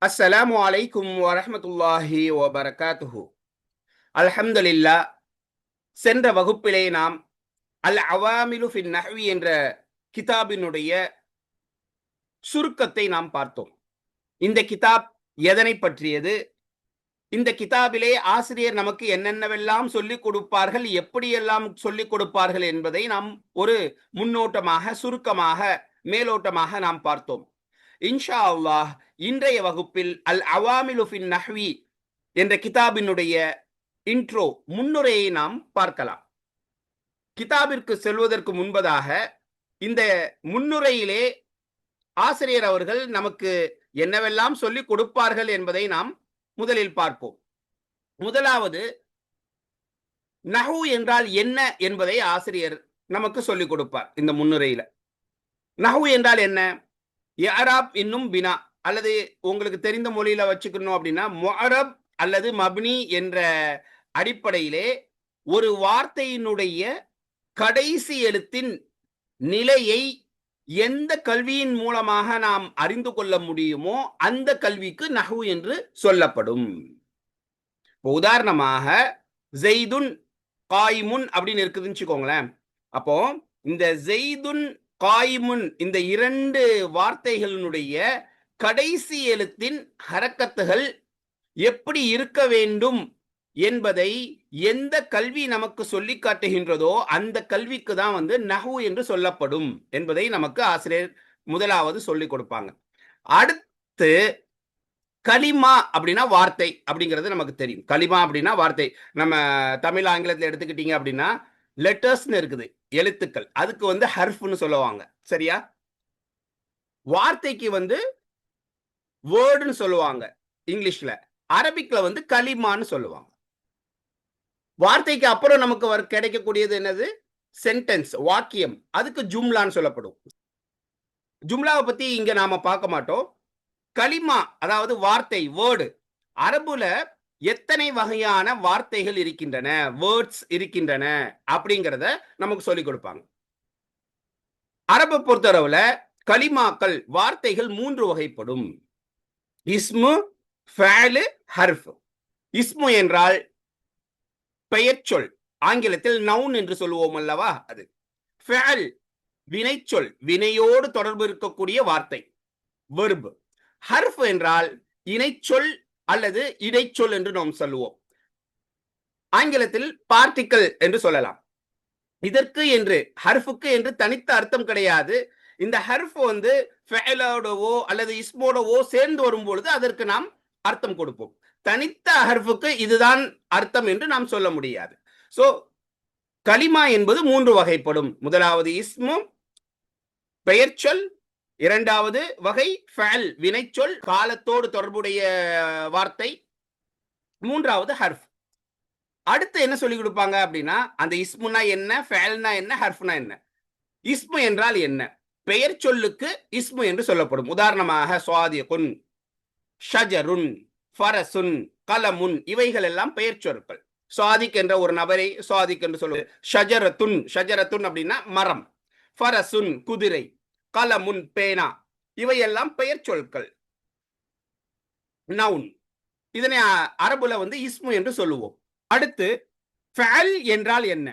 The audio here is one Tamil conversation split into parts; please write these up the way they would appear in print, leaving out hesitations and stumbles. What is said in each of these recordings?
அஸ்ஸலாமு அலைக்கும் வரஹ்மத்துல்லாஹி வபரகாத்துஹு. அல்ஹம்துலில்லா. சென்ற வகுப்பிலே நாம் அல் அவாமிலு ஃபின் நஹ்வி என்ற கிதாபினுடைய சுருக்கத்தை நாம் பார்த்தோம். இந்த கிதாப் எதனை பற்றியது? இந்த கிதாபிலே ஆசிரியர் நமக்கு என்னென்னவெல்லாம் சொல்லிக் கொடுப்பார்கள், எப்படியெல்லாம் சொல்லிக் கொடுப்பார்கள் என்பதை நாம் ஒரு முன்னோட்டமாக, சுருக்கமாக, மேலோட்டமாக நாம் பார்த்தோம். இன்ஷா அல்லாஹ் இன்றைய வகுப்பில் அல் அவாமிலு ஃபின் நஹ்வி என்ற கிதாபினுடைய இன்ட்ரோ, முன்னுரையை நாம் பார்க்கலாம். கிதாபிற்கு செல்வதற்கு முன்பதாக இந்த முன்னுரையிலே ஆசிரியர் அவர்கள் நமக்கு என்னவெல்லாம் சொல்லிக் கொடுப்பார்கள் என்பதை நாம் முதலில் பார்ப்போம். முதலாவது, நஹ்வு என்றால் என்ன என்பதை ஆசிரியர் நமக்கு சொல்லிக் கொடுப்பார். இந்த முன்னுரையில நஹ்வு என்றால் என்ன? இஅராப் இன்னும் பினா, அல்லது உங்களுக்கு தெரிந்த மொழியில வச்சுக்கணும் அப்படின்னா முஅரப் அல்லது மப்னி என்ற அடிப்படையிலே ஒரு வார்த்தையினுடைய கடைசி எழுத்தின் நிலையை எந்த கல்வியின் மூலமாக நாம் அறிந்து கொள்ள முடியுமோ அந்த கல்விக்கு நஹ்வு என்று சொல்லப்படும். உதாரணமாக ஜெய்துன் காயிமுன் அப்படின்னு இருக்குதுன்னு வச்சுக்கோங்களேன். அப்போ இந்த ஜெய்துன் காயிமுன் இந்த இரண்டு வார்த்தைகளினுடைய கடைசி எழுத்தின் ஹரக்கத்துகள் எப்படி இருக்க வேண்டும் என்பதை எந்த கல்வி நமக்கு சொல்லி காட்டுகின்றதோ அந்த கல்விக்கு தான் நஹ்வு என்று சொல்லப்படும் என்பதை நமக்கு ஆசிரியர் முதலாவது சொல்லிக் கொடுப்பாங்க. அடுத்து, கலிமா அப்படின்னா வார்த்தை அப்படிங்கிறது நமக்கு தெரியும். கலிமா அப்படின்னா வார்த்தை. நம்ம தமிழ் ஆங்கிலத்தில் எடுத்துக்கிட்டீங்க அப்படின்னா லெட்டர்ஸ்னு இருக்குது, எழுத்துக்கள். அதுக்கு ஹர்ஃப்னு சொல்லுவாங்க. சரியா? வார்த்தைக்கு வேர்டுன்னு சொல்லுவாங்க இங்கிலீஷ்ல. அரபிக்ல கலிமான்னு சொல்லுவாங்க. வார்த்தைக்கு அப்புறம் நமக்கு கிடைக்கக்கூடியது என்னது? சென்டென்ஸ், வாக்கியம். அதுக்கு ஜும்லான்னு சொல்லப்படும். ஜும்லாவை பத்தி இங்க நாம பார்க்க மாட்டோம். கலிமா அதாவது வார்த்தை, வேர்டு. அரபுல எத்தனை வகையான வார்த்தைகள் இருக்கின்றன, வேர்ட்ஸ் இருக்கின்றன அப்படிங்கிறத நமக்கு சொல்லிக் கொடுப்பாங்க. அரபு பொறுத்தளவுல கலிமாக்கள், வார்த்தைகள் 3 வகைப்படும். இஸ்மு, ஃபஅலு, ஹர்ஃப். இஸ்மு என்றால் பெயர்ச்சொல், ஆங்கிலத்தில் நவுன் என்று சொல்லுவோம் அல்லவா, அது. ஃபஅல் வினைச்சொல், வினையோடு தொடர்பு இருக்கக்கூடிய வார்த்தை, வெர்ப். ஹர்ஃப் என்றால் இணைச்சொல் அல்லது இடைச்சொல் என்று நாம் சொல்லுவோம். ஆங்கிலத்தில் பார்ட்டிக்கல் என்று சொல்லலாம். இதற்கு என்று, ஹர்ஃபுக்கு என்று தனித்த அர்த்தம் கிடையாது. இந்த ஹர்ஃப் ஃபஅலோடவோ அல்லது இஸ்மோடவோ சேர்ந்து வரும் பொழுது அதற்கு நாம் அர்த்தம் கொடுப்போம். தனித்த ஹர்ஃபுக்கு இதுதான் அர்த்தம் என்று நாம் சொல்ல முடியாது. சோ கலிமா என்பது 3 வகைப்படும். முதலாவது இஸ்மு, பெயர்ச்சொல். இரண்டாவது வகை ஃபஅல், வினைச்சொல், காலத்தோடு தொடர்புடைய வார்த்தை. மூன்றாவது ஹர்ஃப். அடுத்து என்ன சொல்லி கொடுப்பாங்க அப்படின்னா, அந்த இஸ்முனா என்ன, ஃபஅல்னா என்ன, ஹர்ஃப்னா என்ன. இஸ்மு என்றால் என்ன? பெயர் சொல்லுக்கு இஸ்மு என்று சொல்லப்படும். உதாரணமாக சுவாதிகுன், ஷஜருன், ஃபரசுன், கலமுன், இவைகள் எல்லாம் பெயர் சொற்கள். சுவாதிக் என்ற ஒரு நபரை சுவாதிக் என்று சொல்லுவது. ஷஜரத்துன், ஷஜரத்துன் அப்படின்னா மரம். ஃபரசுன் குதிரை, கலமுன் பேனா, இவையெல்லாம் பெயர் சொற்கள், நவுன். இதனை அரபுல இஸ்மு என்று சொல்லுவோம். அடுத்து, ஃபஅல் என்றால் என்ன?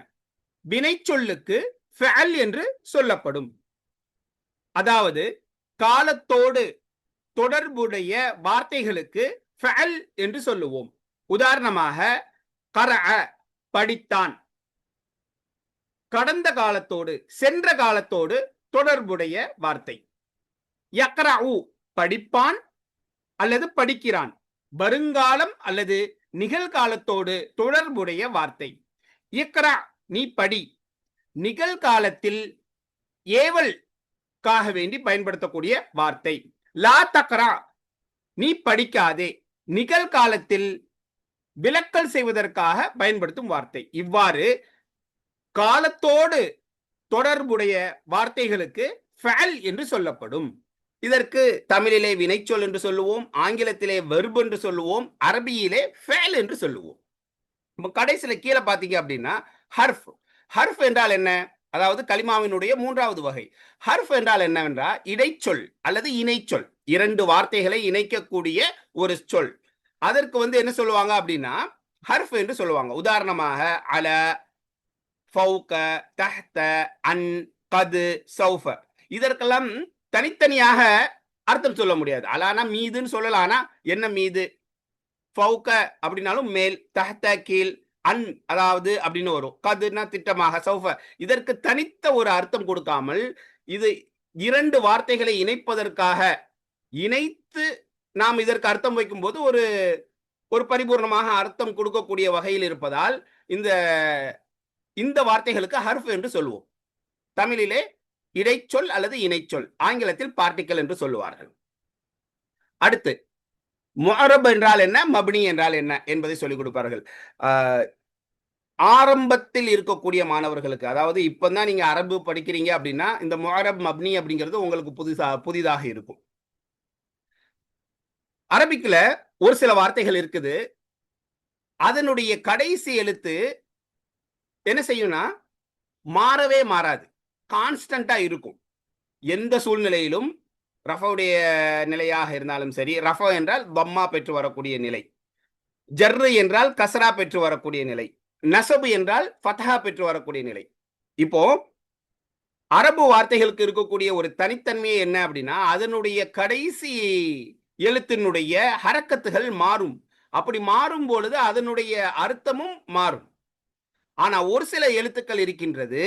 வினைச்சொல்லுக்கு ஃபஅல் என்று சொல்லப்படும். அதாவது காலத்தோடு தொடர்புடைய வார்த்தைகளுக்கு ஃபஅல் என்று சொல்லுவோம். உதாரணமாக கரஅ படித்தான். கடந்த காலத்தோடு, சென்ற காலத்தோடு தொடர்புடைய வார்த்தை. யக்ரஉ படிப்பான் அல்லது படிக்கிறான். வருங்காலம் அல்லது நிகழ்காலத்தோடு தொடர்புடைய வார்த்தை. இக்ரா நீ படி. நிகழ்காலத்தில் ஏவல்காக வேண்டி பயன்படுத்தக்கூடிய வார்த்தை. லா தக்ரா நீ படிக்காதே. நிகழ்காலத்தில் விலக்கல் செய்வதற்காக பயன்படுத்தும் வார்த்தை. இவ்வாறு காலத்தோடு தொடர்புடைய வார்த்தைகளுக்கு ஃபஅல் என்று சொல்லப்படும். இதற்கு தமிழிலே வினைச்சொல் என்று சொல்லுவோம், ஆங்கிலத்திலே வெர்ப் என்று சொல்லுவோம், அரபியிலே ஃபஅல் என்று சொல்லுவோம். கடைசியில கீழே பாத்தீங்க அப்படின்னா ஹர்ஃப். ஹர்ஃப் என்றால் என்ன? அதாவது கலிமாவினுடைய மூன்றாவது வகை. ஹர்ஃப் என்றால் என்னவென்றால் இடைச்சொல் அல்லது இணைச்சொல். இரண்டு வார்த்தைகளை இணைக்கக்கூடிய ஒரு சொல். அதற்கு வந்து என்ன சொல்லுவாங்க அப்படின்னா ஹர்ஃப் என்று சொல்லுவாங்க. உதாரணமாக அல, ஃபௌக, தஹ்த, அன், கது, சௌஃப. இதற்கெல்லாம் தனித்தனியாக அர்த்தம் சொல்ல முடியாது. அலானா மீதுன்னு சொல்லலாம். ஆனா என்ன மீது, ஃபௌக அப்படின்னாலும் மேல், தஹ்த கீழ், அன் அதாவது அப்படின்னு வரும். கதுன்னா திட்டமாக, சௌஃப. இதற்கு தனித்த ஒரு அர்த்தம் கொடுக்காமல் இது இரண்டு வார்த்தைகளை இணைப்பதற்காக இணைத்து நாம் இதற்கு அர்த்தம் வைக்கும்போது ஒரு ஒரு பரிபூர்ணமாக அர்த்தம் கொடுக்கக்கூடிய வகையில் இருப்பதால் இந்த இந்த வார்த்தைகளுக்கு ஹர்ஃப் என்று சொல்லுவோம். தமிழிலே இடைச்சொல் அல்லது இணைச்சொல், ஆங்கிலத்தில் பார்ட்டிக்கல் என்று சொல்லுவார்கள். அடுத்து முஅரப் என்றால் என்ன, மப்னி என்றால் என்ன என்பதை சொல்லிக் கொடுப்பார்கள். ஆரம்பத்தில் இருக்கக்கூடிய மாணவர்களுக்கு, அதாவது இப்பதான் நீங்க அரபு படிக்கிறீங்க அப்படின்னா இந்த முஅரப் மப்னி அப்படிங்கிறது உங்களுக்கு புதிதாக இருக்கும். அரபிக்ல ஒரு சில வார்த்தைகள் இருக்குது. அதனுடைய கடைசி எழுத்து என்ன செய்யும்னா மாறவே மாறாது, கான்ஸ்டன்டா இருக்கும். எந்த சூழ்நிலையிலும் ரஃபவுடைய நிலையாக இருந்தாலும் சரி, ரஃபா என்றால் பம்மா பெற்று வரக்கூடிய நிலை, ஜர்ரு என்றால் கஸ்ரா பெற்று வரக்கூடிய நிலை, நசபு என்றால் ஃபத்ஹா பெற்று வரக்கூடிய நிலை. இப்போ அரபு வார்த்தைகளுக்கு இருக்கக்கூடிய ஒரு தனித்தன்மையே என்ன அப்படின்னா அதனுடைய கடைசி எழுத்தினுடைய ஹரக்கத்துகள் மாறும். அப்படி மாறும் பொழுது அதனுடைய அர்த்தமும் மாறும். ஆனா ஒரு சில எழுத்துக்கள் இருக்கின்றது,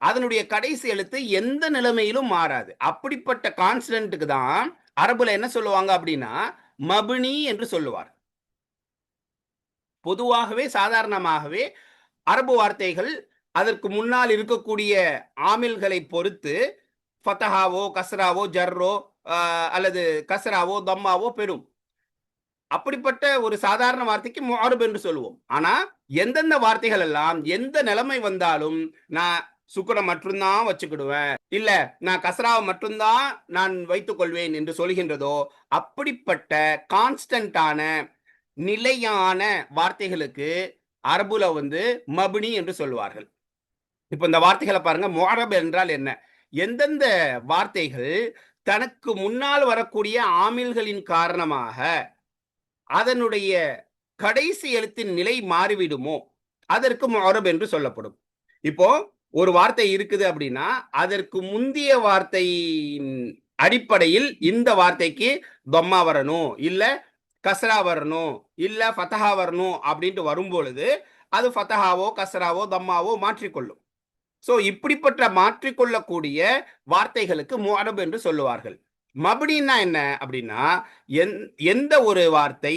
அதனுடைய கடைசி எழுத்து எந்த நிலைமையிலும் மாறாது. அப்படிப்பட்ட கான்ஸ்டன்ட்டுக்கு தான் அரபுல என்ன சொல்லுவாங்க அப்படின்னா மப்னி என்று சொல்லுவார். பொதுவாகவே சாதாரணமாகவே அரபு வார்த்தைகள் அதற்கு முன்னால் இருக்கக்கூடிய ஆமில்களை பொறுத்து ஃபதஹாவோ, கஸ்ராவோ, ஜர்ரோ அல்லது கஸ்ராவோ, தம்மாவோ பெறும். அப்படிப்பட்ட ஒரு சாதாரண வார்த்தைக்கு முஅரப் என்று சொல்லுவோம். ஆனா எந்தெந்த வார்த்தைகள் எல்லாம் எந்த நிலைமை வந்தாலும் நான் சுக்குனை மட்டும்தான் வச்சுக்கிடுவேன், இல்ல நான் கஸ்ராவை மட்டும்தான் நான் வைத்துக் கொள்வேன் என்று சொல்கின்றதோ அப்படிப்பட்ட கான்ஸ்டன்டான நிலையான வார்த்தைகளுக்கு அரபுல வந்து மப்னி என்று சொல்வார்கள். இப்ப இந்த வார்த்தைகளை பாருங்க. முஅரப் என்றால் என்ன? எந்தெந்த வார்த்தைகள் தனக்கு முன்னால் வரக்கூடிய ஆமில்களின் காரணமாக அதனுடைய கடைசி எழுத்தின் நிலை மாறிவிடுமோ அதற்கு முஅரப் என்று சொல்லப்படும். இப்போ ஒரு வார்த்தை இருக்குது அப்படின்னா அதற்கு முந்திய வார்த்தையின் அடிப்படையில் இந்த வார்த்தைக்கு தம்மா வரணும், இல்ல கஸ்ரா வரணும், இல்ல ஃபதஹா வரணும் அப்படின்ட்டு வரும்பொழுது அது ஃபதஹாவோ, கஸ்ராவோ, தம்மாவோ மாற்றிக்கொள்ளும். சோ இப்படிப்பட்ட மாற்றிக்கொள்ளக்கூடிய வார்த்தைகளுக்கு முஅரப் என்று சொல்லுவார்கள். மப்னின்னா என்ன அப்படின்னா எந்த ஒரு வார்த்தை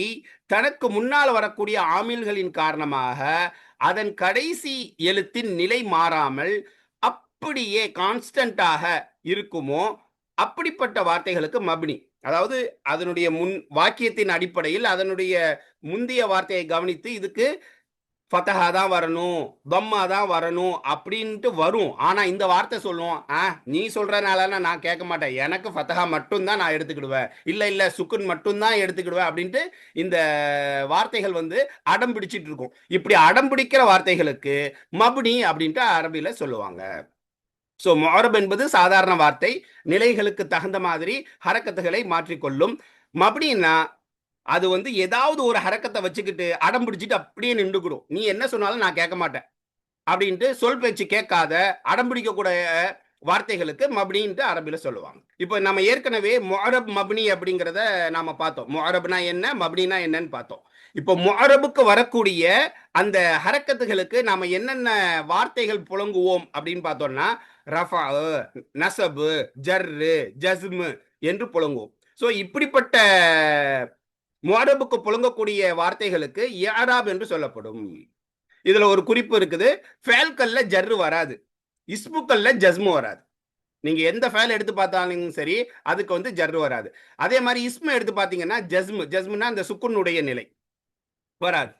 தனக்கு முன்னால் வரக்கூடிய ஆமில்களின் காரணமாக அதன் கடைசி எழுத்தின் நிலை மாறாமல் அப்படியே கான்ஸ்டன்டாக இருக்குமோ அப்படிப்பட்ட வார்த்தைகளுக்கு மப்னி. அதாவது அதனுடைய முன் வாக்கியத்தின் அடிப்படையில் அதனுடைய முந்திய வார்த்தையை கவனித்து இதுக்கு ஃபதஹா தான் வரணும், தம்மா தான் வரணும் அப்படின்ட்டு வரும். ஆனா இந்த வார்த்தை சொல்லும், நீ சொல்றதுனால நான் கேட்க மாட்டேன், எனக்கு ஃபதஹா மட்டும் தான் நான் எடுத்துக்கிடுவேன், இல்ல சுக்குன் மட்டும் தான் எடுத்துக்கிடுவேன் அப்படின்ட்டு இந்த வார்த்தைகள் வந்து அடம் பிடிச்சிட்டு இருக்கும். இப்படி அடம் பிடிக்கிற வார்த்தைகளுக்கு மப்னி அப்படின்ட்டு அரபில சொல்லுவாங்க. சோ முஅரப் என்பது சாதாரண வார்த்தை, நிலைகளுக்கு தகுந்த மாதிரி ஹரக்கத்துகளை மாற்றிக்கொள்ளும். மப்னின்னா அது வந்து ஏதாவது ஒரு ஹரக்கத்தை வச்சுக்கிட்டு அடம் பிடிச்சிட்டு அப்படியே நின்றுக்கிடும். நீ என்ன சொன்னாலும் நான் கேட்க மாட்டேன் அப்படின்ட்டு சொல் பேச்சு கேட்காத அடம் பிடிக்கக்கூடிய வார்த்தைகளுக்கு மப்னின்ட்டு அரபில சொல்லுவாங்க. இப்போ நம்ம ஏற்கனவே முஅரப் மப்னி அப்படிங்கிறத நாம பார்த்தோம். முஅரப்னா என்ன, மப்னினா என்னன்னு பார்த்தோம். இப்போ முஅரபுக்கு வரக்கூடிய அந்த ஹரக்கத்துகளுக்கு நாம என்னென்ன வார்த்தைகள் புழங்குவோம் அப்படின்னு பார்த்தோம்னா ரஃபா, நசபு, ஜர்ரு, ஜஸ்மு என்று புழங்குவோம். சோ இப்படிப்பட்ட முஅரபுக்கு புழங்கக்கூடிய வார்த்தைகளுக்கு இஅராப் என்று சொல்லப்படும். இதுல ஒரு குறிப்பு இருக்குது. ஃபேல்கள்ல ஜர்ரு வராது, இஸ்முக்கள்ல ஜஸ்மு வராது. நீங்க எந்த ஃபேல் எடுத்து பார்த்தாலும் சரி அதுக்கு வந்து ஜர்ரு வராது. அதே மாதிரி இஸ்ம எடுத்து பார்த்தீங்கன்னா ஜஸ்முனா அந்த சுக்குனுடைய நிலை வராது.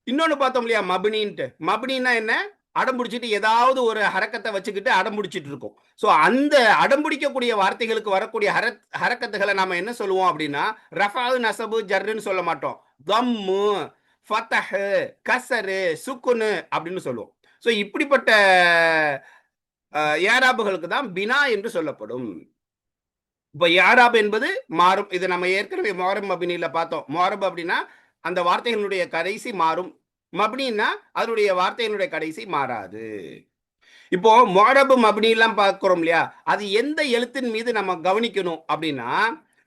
இன்னொன்னு பார்த்தோம் இல்லையா மப்னின்ட்டு. மப்னின்னா என்ன, அடம்பிடிச்சிட்டு ஏதாவது ஒரு ஹரக்கத்தை வச்சுக்கிட்டு அடம்பிடிச்சிட்டு இருக்கும். சோ அந்த அடம்பிடிக்கக்கூடிய வார்த்தைகளுக்கு வரக்கூடிய ஹரக்கத்துகளை நாம என்ன சொல்லுவோம் அப்படின்னா ரஃபாவு, நசபு, ஜர்ருன்னு சொல்ல மாட்டோம். தம்மு, ஃபதஹ், கஸ்ரு, சுக்குனு அப்படின்னு சொல்லுவோம். சோ இப்படிப்பட்ட ஏராபுகளுக்கு தான் பினா என்று சொல்லப்படும். இப்ப யாராப் என்பது மாறும். இது நம்ம ஏற்கனவே மொஹரம் மப்னில பார்த்தோம். மொஹரப் அப்படின்னா அந்த வார்த்தைகளுடைய கடைசி மாறும். மப்னின்னா அதனுடைய வார்த்தைகளுடைய கடைசி மாறாது. இப்போ மொஹரப் மப்னிலாம் பார்க்கிறோம் இல்லையா? அது எந்த எழுத்தின் மீது நம்ம கவனிக்கணும் அப்படின்னா,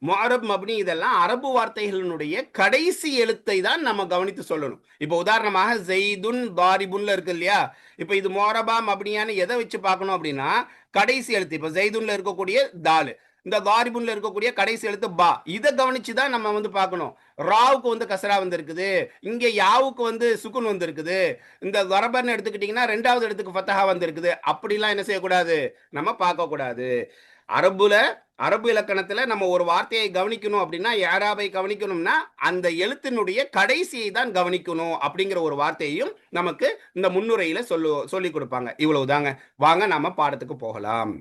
மொஹரப் மப்னி இதெல்லாம் அரபு வார்த்தைகளினுடைய கடைசி எழுத்தை தான் நம்ம கவனித்து சொல்லணும். இப்போ உதாரணமாக ஸெய்துன் தாரிபுன்ல இருக்கு இல்லையா? இப்போ இது மொஹரபா மப்னியான்னு எதை வச்சு பார்க்கணும் அப்படின்னா, கடைசி எழுத்து. இப்போ ஸெய்துன்ல இருக்கக்கூடிய தால். இந்த தாரிபுன்ல இருக்கக்கூடிய கடைசி எழுத்து பா. இதை கவனிச்சு தான் நம்ம வந்து பார்க்கணும். ராவுக்கு வந்து கசரா வந்திருக்குது. இங்க யாவுக்கு வந்து சுக்குன் வந்திருக்குது. இந்த வரபர்னு எடுத்துக்கிட்டீங்கன்னா 2வது இடத்துக்கு ஃபத்தஹா வந்திருக்குது. அப்படிலாம் என்ன செய்யக்கூடாது? நம்ம பார்க்கக்கூடாது. அரபுல அரபு இலக்கணத்துல நம்ம ஒரு வார்த்தையை கவனிக்கணும் அப்படின்னா, யாராவை கவனிக்கணும்னா, அந்த எழுத்தினுடைய கடைசியை தான் கவனிக்கணும் அப்படிங்கிற ஒரு வார்த்தையையும் நமக்கு இந்த முன்னுரையில சொல்லிக் கொடுப்பாங்க. இவ்வளவுதாங்க. வாங்க நாம பாடத்துக்கு போகலாம்.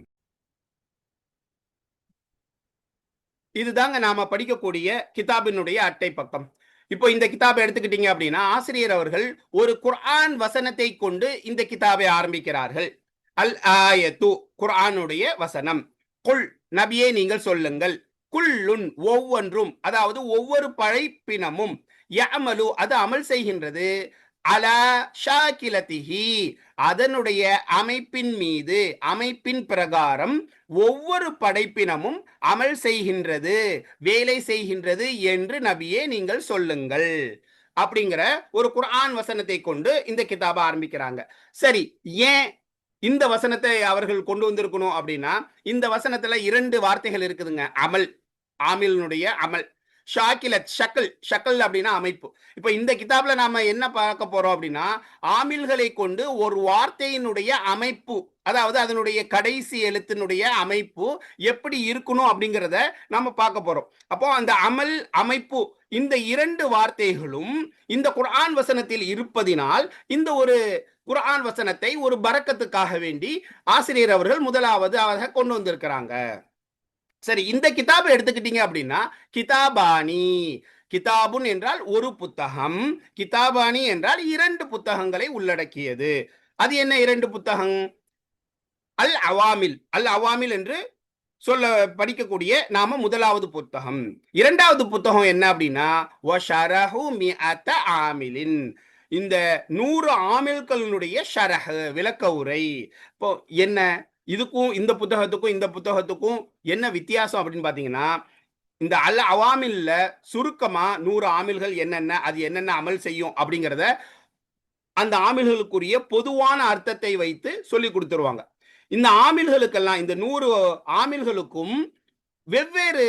இதுதாங்க நாம படிக்கக்கூடிய கிதாபினுடைய அட்டை பக்கம். இப்போ இந்த கிதாபை எடுத்துக்கிட்டீங்க அப்படின்னா, ஆசிரியர் அவர்கள் ஒரு குர்ஆன் வசனத்தை கொண்டு இந்த கிதாபை ஆரம்பிக்கிறார்கள். அல் ஆயத்து குர்ஆனுடைய வசனம். குல் நபியே நீங்கள் சொல்லுங்கள். குல்லுன் ஒவ்வொன்றும், அதாவது ஒவ்வொரு படைப்பினமும், யஅமலு அது அமல் செய்கின்றது, அலா ஷாக்கிலத்திஹி அதனுடைய அமைப்பின் மீது, அமைப்பின் பிரகாரம் ஒவ்வொரு படைப்பினமும் அமல் செய்கின்றது, வேலை செய்கின்றது என்று நபியே நீங்கள் சொல்லுங்கள் அப்படிங்கிற ஒரு குர்ஆன் வசனத்தை கொண்டு இந்த கிதாப ஆரம்பிக்கிறாங்க. சரி, ஏன் இந்த வசனத்தை அவர்கள் கொண்டு வந்திருக்கணும் அப்படின்னா, இந்த வசனத்துல 2 வார்த்தைகள் இருக்குதுங்க. அமல், ஆமிலினுடைய அமல். ஷாக்கிலத், ஷக்கல் அப்படின்னா அமைப்பு. இப்ப இந்த கிதாப்ல நாம என்ன பார்க்க போறோம் அப்படின்னா, ஆமில்களை கொண்டு ஒரு வார்த்தையினுடைய அமைப்பு, அதாவது அதனுடைய கடைசி எழுத்தினுடைய அமைப்பு எப்படி இருக்கணும் அப்படிங்கிறத நம்ம பார்க்க போறோம். அப்போ அந்த அமல், அமைப்பு இந்த 2 வார்த்தைகளும் இந்த குர்ஆன் வசனத்தில் இருப்பதினால், இந்த ஒரு குர்ஆன் வசனத்தை ஒரு பரக்கத்துக்காக வேண்டி ஆசிரியர் அவர்கள் முதலாவது கொண்டு வந்திருக்கிறாங்க. சரி, இந்த கிதாபை எடுத்துக்கிட்டீங்க அப்படின்னா, கிதாபானி, கிதாபுன் என்றால் ஒரு புத்தகம், கிதாபானி என்றால் 2 புத்தகங்களை உள்ளடக்கியது. அது என்ன 2 புத்தகம்? அல் அவாமில், அல் அவாமில் என்று சொல்ல படிக்கக்கூடிய நாம முதலாவது புத்தகம். 2வது புத்தகம் என்ன அப்படின்னா, வஷரஹு மிஅத ஆமிலின், இந்த 100 ஆமில்களுடைய ஷரஹ் விளக்க உரை. இப்போ என்ன இதுக்கும் இந்த புத்தகத்துக்கும் இந்த புத்தகத்துக்கும் என்ன வித்தியாசம் அப்படின்னு பாத்தீங்கன்னா, இந்த அல் அவாமில்ல சுருக்கமா 100 ஆமில்கள் என்னென்ன, அது என்னென்ன அமல் செய்யும் அப்படிங்கிறத அந்த ஆமில்களுக்குரிய பொதுவான அர்த்தத்தை வைத்து சொல்லி கொடுத்துருவாங்க. இந்த ஆமில்களுக்கெல்லாம், இந்த 100 ஆமில்களுக்கும் வெவ்வேறு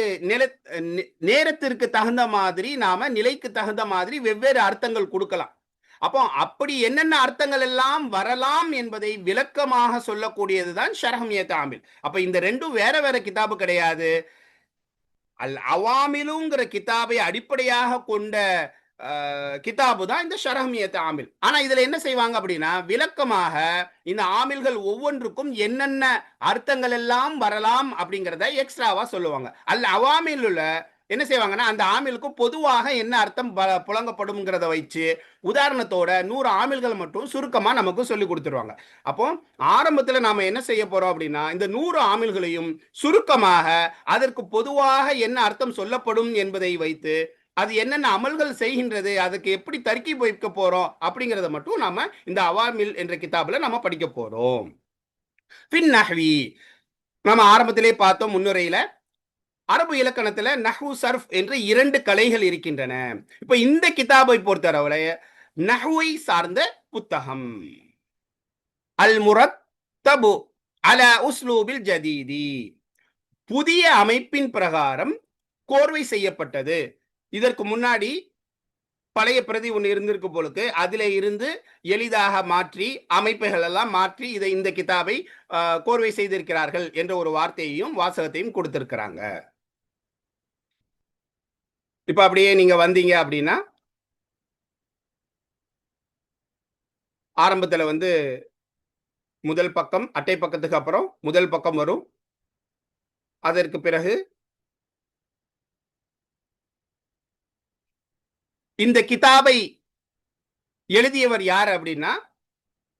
நேரத்திற்கு தகுந்த மாதிரி, நாம நிலைக்கு தகுந்த மாதிரி வெவ்வேறு அர்த்தங்கள் கொடுக்கலாம். அப்போ அப்படி என்னென்ன அர்த்தங்கள் எல்லாம் வரலாம் என்பதை விளக்கமாக சொல்லக்கூடியதுதான் ஷரஹ்மியத் ஆமில். அப்ப இந்த 2ம் வேற வேற கிதாபு கிடையாது. அல் அவாமிலுங்கிற கிதாபை அடிப்படையாக கொண்ட கிதாபு தான் இந்த ஷரஹ்மியத் ஆமில். ஆனா இதுல என்ன செய்வாங்க அப்படின்னா, விளக்கமாக இந்த ஆமில்கள் ஒவ்வொன்றுக்கும் என்னென்ன அர்த்தங்கள் எல்லாம் வரலாம் அப்படிங்கிறத எக்ஸ்ட்ராவா சொல்லுவாங்க. அல் அவாமிலுல என்ன செய்வாங்கன்னா, அந்த ஆமிலுக்கு பொதுவாக என்ன அர்த்தம் புழங்கப்படும்ங்கிறத வச்சு உதாரணத்தோட 100 ஆமில்கள் மட்டும் சுருக்கமா நமக்கு சொல்லி கொடுத்துருவாங்க. அப்போ ஆரம்பத்துல நாம என்ன செய்ய போறோம் அப்படின்னா, இந்த 100 ஆமில்களையும் சுருக்கமாக அதற்கு பொதுவாக என்ன அர்த்தம் சொல்லப்படும் என்பதை வைத்து, அது என்னென்ன அமல்கள் செய்கின்றது, அதுக்கு எப்படி தர்கீப் வைக்க போறோம் அப்படிங்கிறத மட்டும் நாம இந்த அவாமில் என்ற கிதாபுல நம்ம படிக்க போறோம். பின் நஹ்வி, நம்ம ஆரம்பத்திலே பார்த்தோம் முன்னுரையில, அரபு இலக்கணத்துல நஹ்வு, சர்ஃப் என்று 2 கலைகள் இருக்கின்றன. இப்ப இந்த கிதாபை பொறுத்தளவுல நஹ்வை சார்ந்த புத்தகம். அல் முரத்தபு அலா உஸ்லூபில் ஜதீதி, புதிய அமைப்பின் பிரகாரம் கோர்வை செய்யப்பட்டது. இதற்கு முன்னாடி பழைய பிரதி ஒன்று இருந்திருக்கு போலுக்கு, அதில இருந்து எளிதாக மாற்றி, அமைப்புகள் எல்லாம் மாற்றி இதை இந்த கிதாபை கோர்வை செய்திருக்கிறார்கள் என்ற ஒரு வார்த்தையையும் வாசகத்தையும் கொடுத்திருக்கிறாங்க. இப்ப அப்படியே நீங்க வந்தீங்க அப்படின்னா, ஆரம்பத்துல வந்து முதல் பக்கம், அட்டை பக்கத்துக்கு அப்புறம் முதல் பக்கம் வரும். அதற்கு பிறகு இந்த கிதாபை எழுதியவர் யார் அப்படின்னா,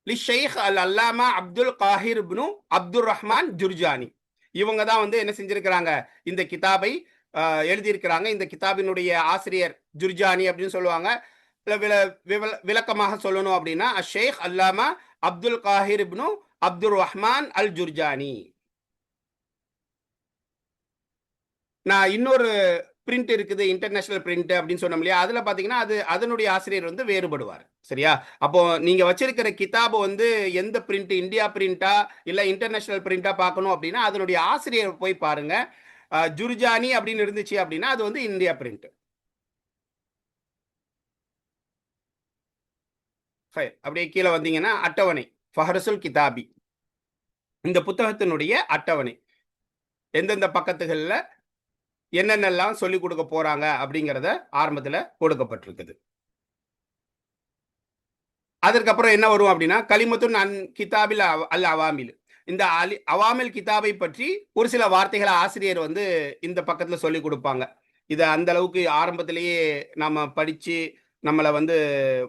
லி ஷேக் அல் அல்லாமா அப்துல் காஹிர் இப்னு அப்துல் ரஹ்மான் ஜுர்ஜானி. இவங்க தான் வந்து என்ன செஞ்சிருக்கிறாங்க, இந்த கிதாபை எழுதியிருக்கிறாங்க. இந்த கிதாபினுடைய ஆசிரியர் ஜுர்ஜானி அப்படின்னு சொல்லுவாங்க. விளக்கமாக சொல்லணும் அப்படின்னா ஷேக் அல்லாமா அப்துல் காஹிர் இப்னு அப்துல் ரஹ்மான் அல் ஜுர்ஜானி. நான் இன்னொரு பிரிண்ட் இருக்குது, இன்டர்நேஷனல் பிரிண்ட் அப்படின்னு சொன்னோம் இல்லையா, அதுல பாத்தீங்கன்னா அது அதனுடைய ஆசிரியர் வந்து வேறுபடுவார். சரியா? அப்போ நீங்க வச்சிருக்கிற கிதாபு வந்து எந்த பிரிண்ட், இந்தியா பிரிண்டா இல்ல இன்டர்நேஷனல் பிரிண்டா பார்க்கணும் அப்படின்னா அதனுடைய ஆசிரியர் போய் பாருங்க. ஜுர்ஜானி அப்படின்னு இருந்துச்சு அப்படின்னா அது வந்து இந்தியா பிரிண்ட். அப்படியே கீழே வந்தீங்கன்னா அட்டவணை ஃபஹரசுல் கிதாபி, இந்த புத்தகத்தினுடைய அட்டவணை எந்தெந்த பக்கத்துகள்ல என்னென்னலாம் சொல்லி கொடுக்க போறாங்க அப்படிங்கறத ஆரம்பத்துல கொடுக்கப்பட்டிருக்குது. அதற்கப்புறம் என்ன வரும் அப்படின்னா கலிமத்துன் அன் கிதாபில் அல் அவாமில். இந்த அவாமில் கிதாபை பற்றி ஒரு சில வார்த்தைகளை ஆசிரியர் வந்து இந்த பக்கத்துல சொல்லி கொடுப்பாங்க. இதை அந்த அளவுக்கு ஆரம்பத்திலேயே நாம படிச்சு நம்மளை வந்து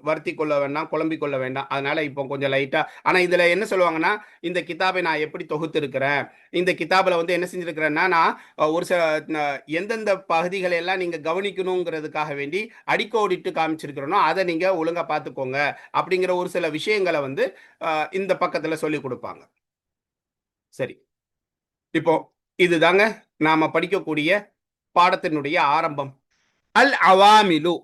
வருத்தி கொள்ள வேண்டாம், குழம்பிக் கொள்ள வேண்டாம். அதனால இப்போ கொஞ்சம் லைட்டா. ஆனா இதுல என்ன சொல்லுவாங்கன்னா, இந்த கிதாபை நான் எப்படி தொகுத்து இருக்கிறேன், இந்த கிதாபில் வந்து என்ன செஞ்சிருக்கிறேன்னா நான் ஒரு சில எந்தெந்த பகுதிகளை எல்லாம் நீங்க கவனிக்கணுங்கிறதுக்காக வேண்டி அடிக்கோடிட்டு காமிச்சிருக்கிறனோ அதை நீங்க ஒழுங்கா பார்த்துக்கோங்க அப்படிங்கிற ஒரு சில விஷயங்களை வந்து இந்த பக்கத்துல சொல்லி கொடுப்பாங்க. சரி, இப்போ இதுதாங்க நாம படிக்கக்கூடிய பாடத்தினுடைய ஆரம்பம். அல் அவாமிலு.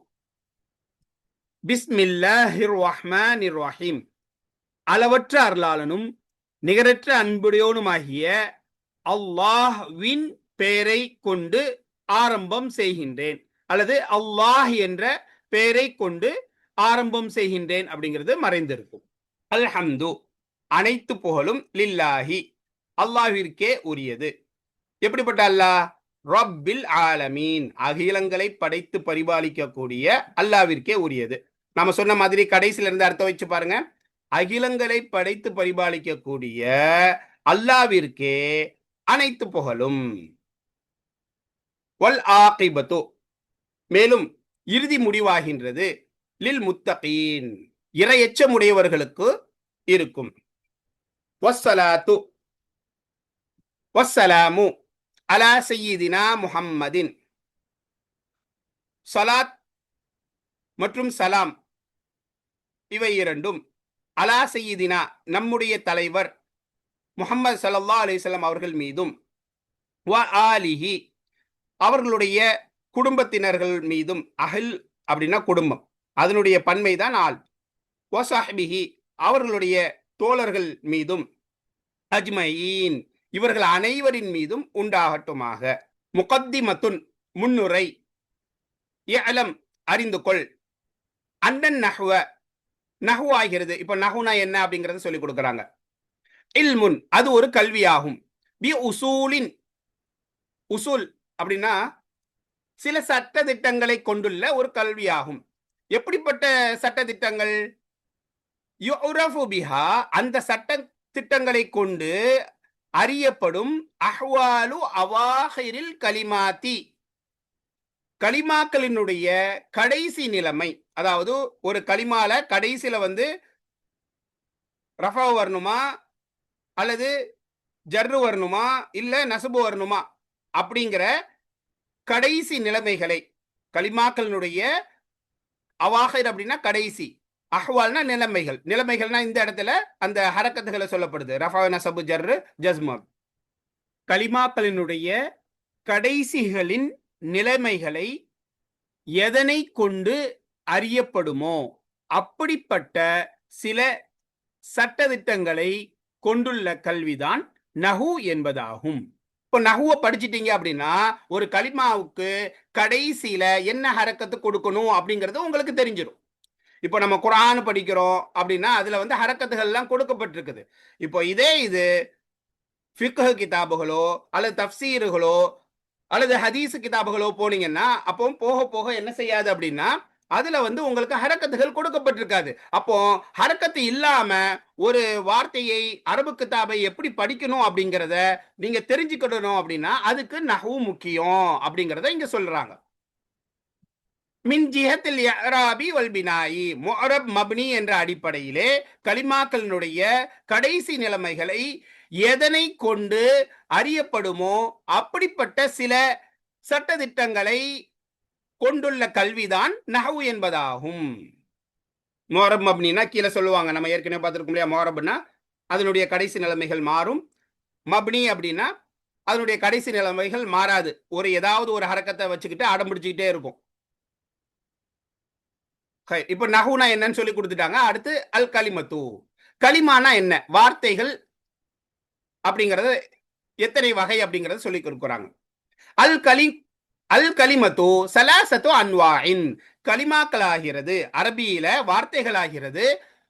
பிஸ்மில்லாஹிர் ரஹ்மானிர் ரஹீம். அளவற்ற அருளாளனும் நிகரற்ற அன்புடையோனுமாகிய அல்லாஹ்வின் பெயரை கொண்டு ஆரம்பம் செய்கின்றேன், அல்லது அல்லாஹ் என்ற பெயரை கொண்டு ஆரம்பம் செய்கின்றேன் அப்படிங்கிறது மறைந்திருக்கும். அல்ஹம்து, அனைத்து புகழும் லில்லாஹி, அல்லாஹ்விற்கே உரியது. எப்படிப்பட்ட அல்லாஹ்? ரப்பில் ஆலமீன், அகிலங்களை படைத்து பரிபாலிக்கக்கூடிய அல்லாஹ்விற்கே உரியது. நாம சொன்ன மாதிரி கடைசியில இருந்து அர்த்தம் வச்சு பாருங்க. அகிலங்களை படைத்து பரிபாலிக்கக்கூடிய அல்லாஹ்விற்கே அனைத்து புகழும். வல் ஆகிபத்து, மேலும் இறுதி முடிவாகின்றது. லில் முத்தகீன், இறையச்சமுடையவர்களுக்கு இருக்கும். வஸ்ஸலாத்து வஸ்ஸலாமு அலா சய்யிதினா முஹம்மதின். சலாத் மற்றும் சலாம் இவை இரண்டும் அலா சய்யிதினா, நம்முடைய தலைவர் முஹம்மது ஸல்லல்லாஹு அலைஹி வஸல்லம் அவர்கள் மீதும், வ ஆலிஹி, அவர்களுடைய குடும்பத்தினர்கள் மீதும். அஹில் அப்படின்னா குடும்பம், அதனுடைய பன்மைதான் ஆல். வ ஸஹ்பிஹி, அவர்களுடைய தோழர்கள் மீதும். அஜ்மயீன், இவர்கள் அனைவரின் மீதும் உண்டாகட்டுமாக. முகத்திமத்துன், முன்னுரை. இஅலம், அறிந்து கொள். அன்னன் நஹ்வ, நஹ்வு ஆகிறது. இப்ப நஹ்வுனா என்ன அப்படிங்கறத சொல்லி கொடுக்கறாங்க. இல்முன், அது ஒரு கல்வியாகும். பி உசூலின், உசூல் அப்படின்னா சில சட்ட திட்டங்களை கொண்டுள்ள ஒரு கல்வியாகும். எப்படிப்பட்ட சட்ட திட்டங்கள்? யுரஃபு பிஹா, அந்த சட்ட திட்டங்களை கொண்டு அறியப்படும். அஹ்வாலு அவாஹிரில் கலிமாத்தி, கலிமாக்களினுடைய கடைசி நிலைமை. அதாவது ஒரு கலிமால கடைசியில வந்து ரஃபா வரணுமா, அல்லது ஜர்ரு வரணுமா, இல்ல நசுபு வரணுமா அப்படிங்கிற கடைசி நிலைமைகளை, கலிமாக்களினுடைய அவாஹிர் அப்படின்னா கடைசி, அஹ்வால்னா நிலைமைகள். நிலைமைகள்னா இந்த இடத்துல அந்த ஹரக்கத்துகளை சொல்லப்படுது. ரஃபா, நசபு, ஜர்ரு, ஜஸ்மு. கலிமாக்களினுடைய கடைசிகளின் நிலைமைகளை எதனை கொண்டு அறியப்படுமோ அப்படிப்பட்ட சில சட்டதிட்டங்களை கொண்டுள்ள கல்விதான் நஹு என்பதாகும். இப்போ நஹுவை படிச்சிட்டீங்க அப்படின்னா ஒரு கலிமாவுக்கு கடைசியில என்ன ஹரக்கத்து கொடுக்கணும் அப்படிங்கிறது உங்களுக்கு தெரிஞ்சிடும். இப்போ நம்ம குர்ஆன் படிக்கிறோம் அப்படின்னா அதுல வந்து ஹரக்கத்துகள் எல்லாம் கொடுக்கப்பட்டிருக்குது. இப்போ இதே இது ஃபிக்ஹ் கிதாபுகளோ அல்லது தஃப்சீர்களோ அல்லது ஹதீஸ் கிதாபுகளோ போனீங்கன்னா அப்போ போக போக என்ன செய்யாது அப்படின்னா அதுல வந்து உங்களுக்கு ஹரக்கத்துகள் கொடுக்கப்பட்டிருக்காது. அப்போ ஹரக்கத்து இல்லாம ஒரு வார்த்தையை, அரபு கிதாபை எப்படி படிக்கணும் அப்படிங்கிறத நீங்க தெரிஞ்சுக்கணும் அப்படின்னா அதுக்கு நஹ்வு முக்கியம் அப்படிங்கிறத இங்க சொல்றாங்க. மின் ஜிஹத்தில் இஅராபி வல் பினாயி, முஅரப் மப்னி என்ற அடிப்படையிலே கலிமாக்களினுடைய கடைசி நிலைமைகளை எதனை கொண்டு அறியப்படுமோ அப்படிப்பட்ட சில சட்டதிட்டங்களை கொண்டுள்ள கல்விதான் நஹ்வு என்பதாகும். முஅரப் மப்னினா கீழே சொல்லுவாங்க, நம்ம ஏற்கனவே பார்த்திருக்கோம் இல்லையா, முஅரப்னா அதனுடைய கடைசி நிலைமைகள் மாறும், மப்னி அப்படின்னா அதனுடைய கடைசி நிலைமைகள் மாறாது, ஒரு ஏதாவது ஒரு ஹரக்கத்தை வச்சுக்கிட்டு அடம் பிடிச்சுக்கிட்டே இருக்கும். இப்ப நஹ்வுனா என்னன்னு சொல்லி கொடுத்துட்டாங்க. அடுத்து அல் கலிமத்து, கலிமானா என்ன, வார்த்தைகள் அப்படிங்கறது எத்தனை வகை அப்படிங்கறத சொல்லி கொடுக்குறாங்க. அல் கலி அல் கலிமத்து சலாசத்து அன்வாஇன், கலிமாக்களாகிறது அரபியில வார்த்தைகளாகிறது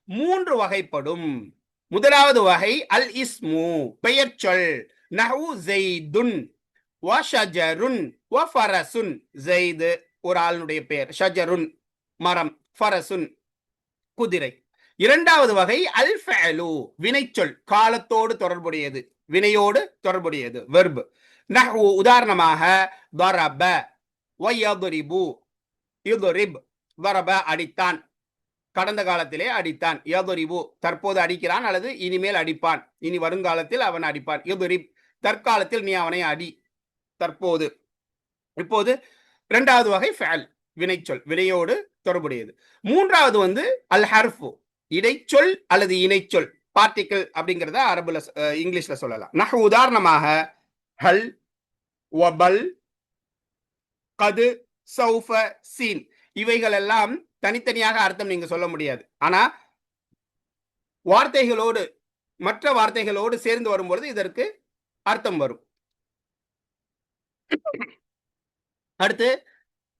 3 வகைப்படும். முதலாவது வகை அல் இஸ்மு, பெயர் சொல். நஹ்வு ஸைதுன் வ ஷஜருன் வ ஃபரசுன், ஸைது ஒரு ஆளுடைய பெயர், ஷஜருன் மரம், ஃபரசுன் குதிரை. இரண்டாவது வகை அல் ஃபஅலு, வினைச்சொல், காலத்தோடு தொடர்புடையது, வினையோடு தொடர்புடையது, வெர்ப். நஹ்வு உதாரணமாக தரப வ யத்ரிபு, யுத்ரிப், தரப அடித்தான், கடந்த காலத்திலே அடித்தான், யத்ரிபு தற்போது அடிக்கிறான் அல்லது இனிமேல் அடிப்பான், இனி வருங்காலத்தில் அவன் அடிப்பான், யுத்ரிப் தற்காலத்தில் நீ அவனை அடி, தற்போது. இப்போது இரண்டாவது வகை ஃபஅல், வினைச்சொல், வினையோடு தொடர்புடையது. மூன்றாவது வந்து அல் ஹர்ஃபு, இடைச்சொல் அல்லது இணைச்சொல், பார்ட்டிகிள் அப்படிங்கறத அரபுல இங்கிலீஷ்ல சொல்லலாம். நஹ்வு உதாரணமாக ஹல் வபல் கது சௌஃப சீன், இவைகள் எல்லாம் தனித்தனியாக அர்த்தம் நீங்க சொல்ல முடியாது, ஆனா வார்த்தைகளோடு மற்ற வார்த்தைகளோடு சேர்ந்து வரும்பொழுது இதற்கு அர்த்தம் வரும். அடுத்து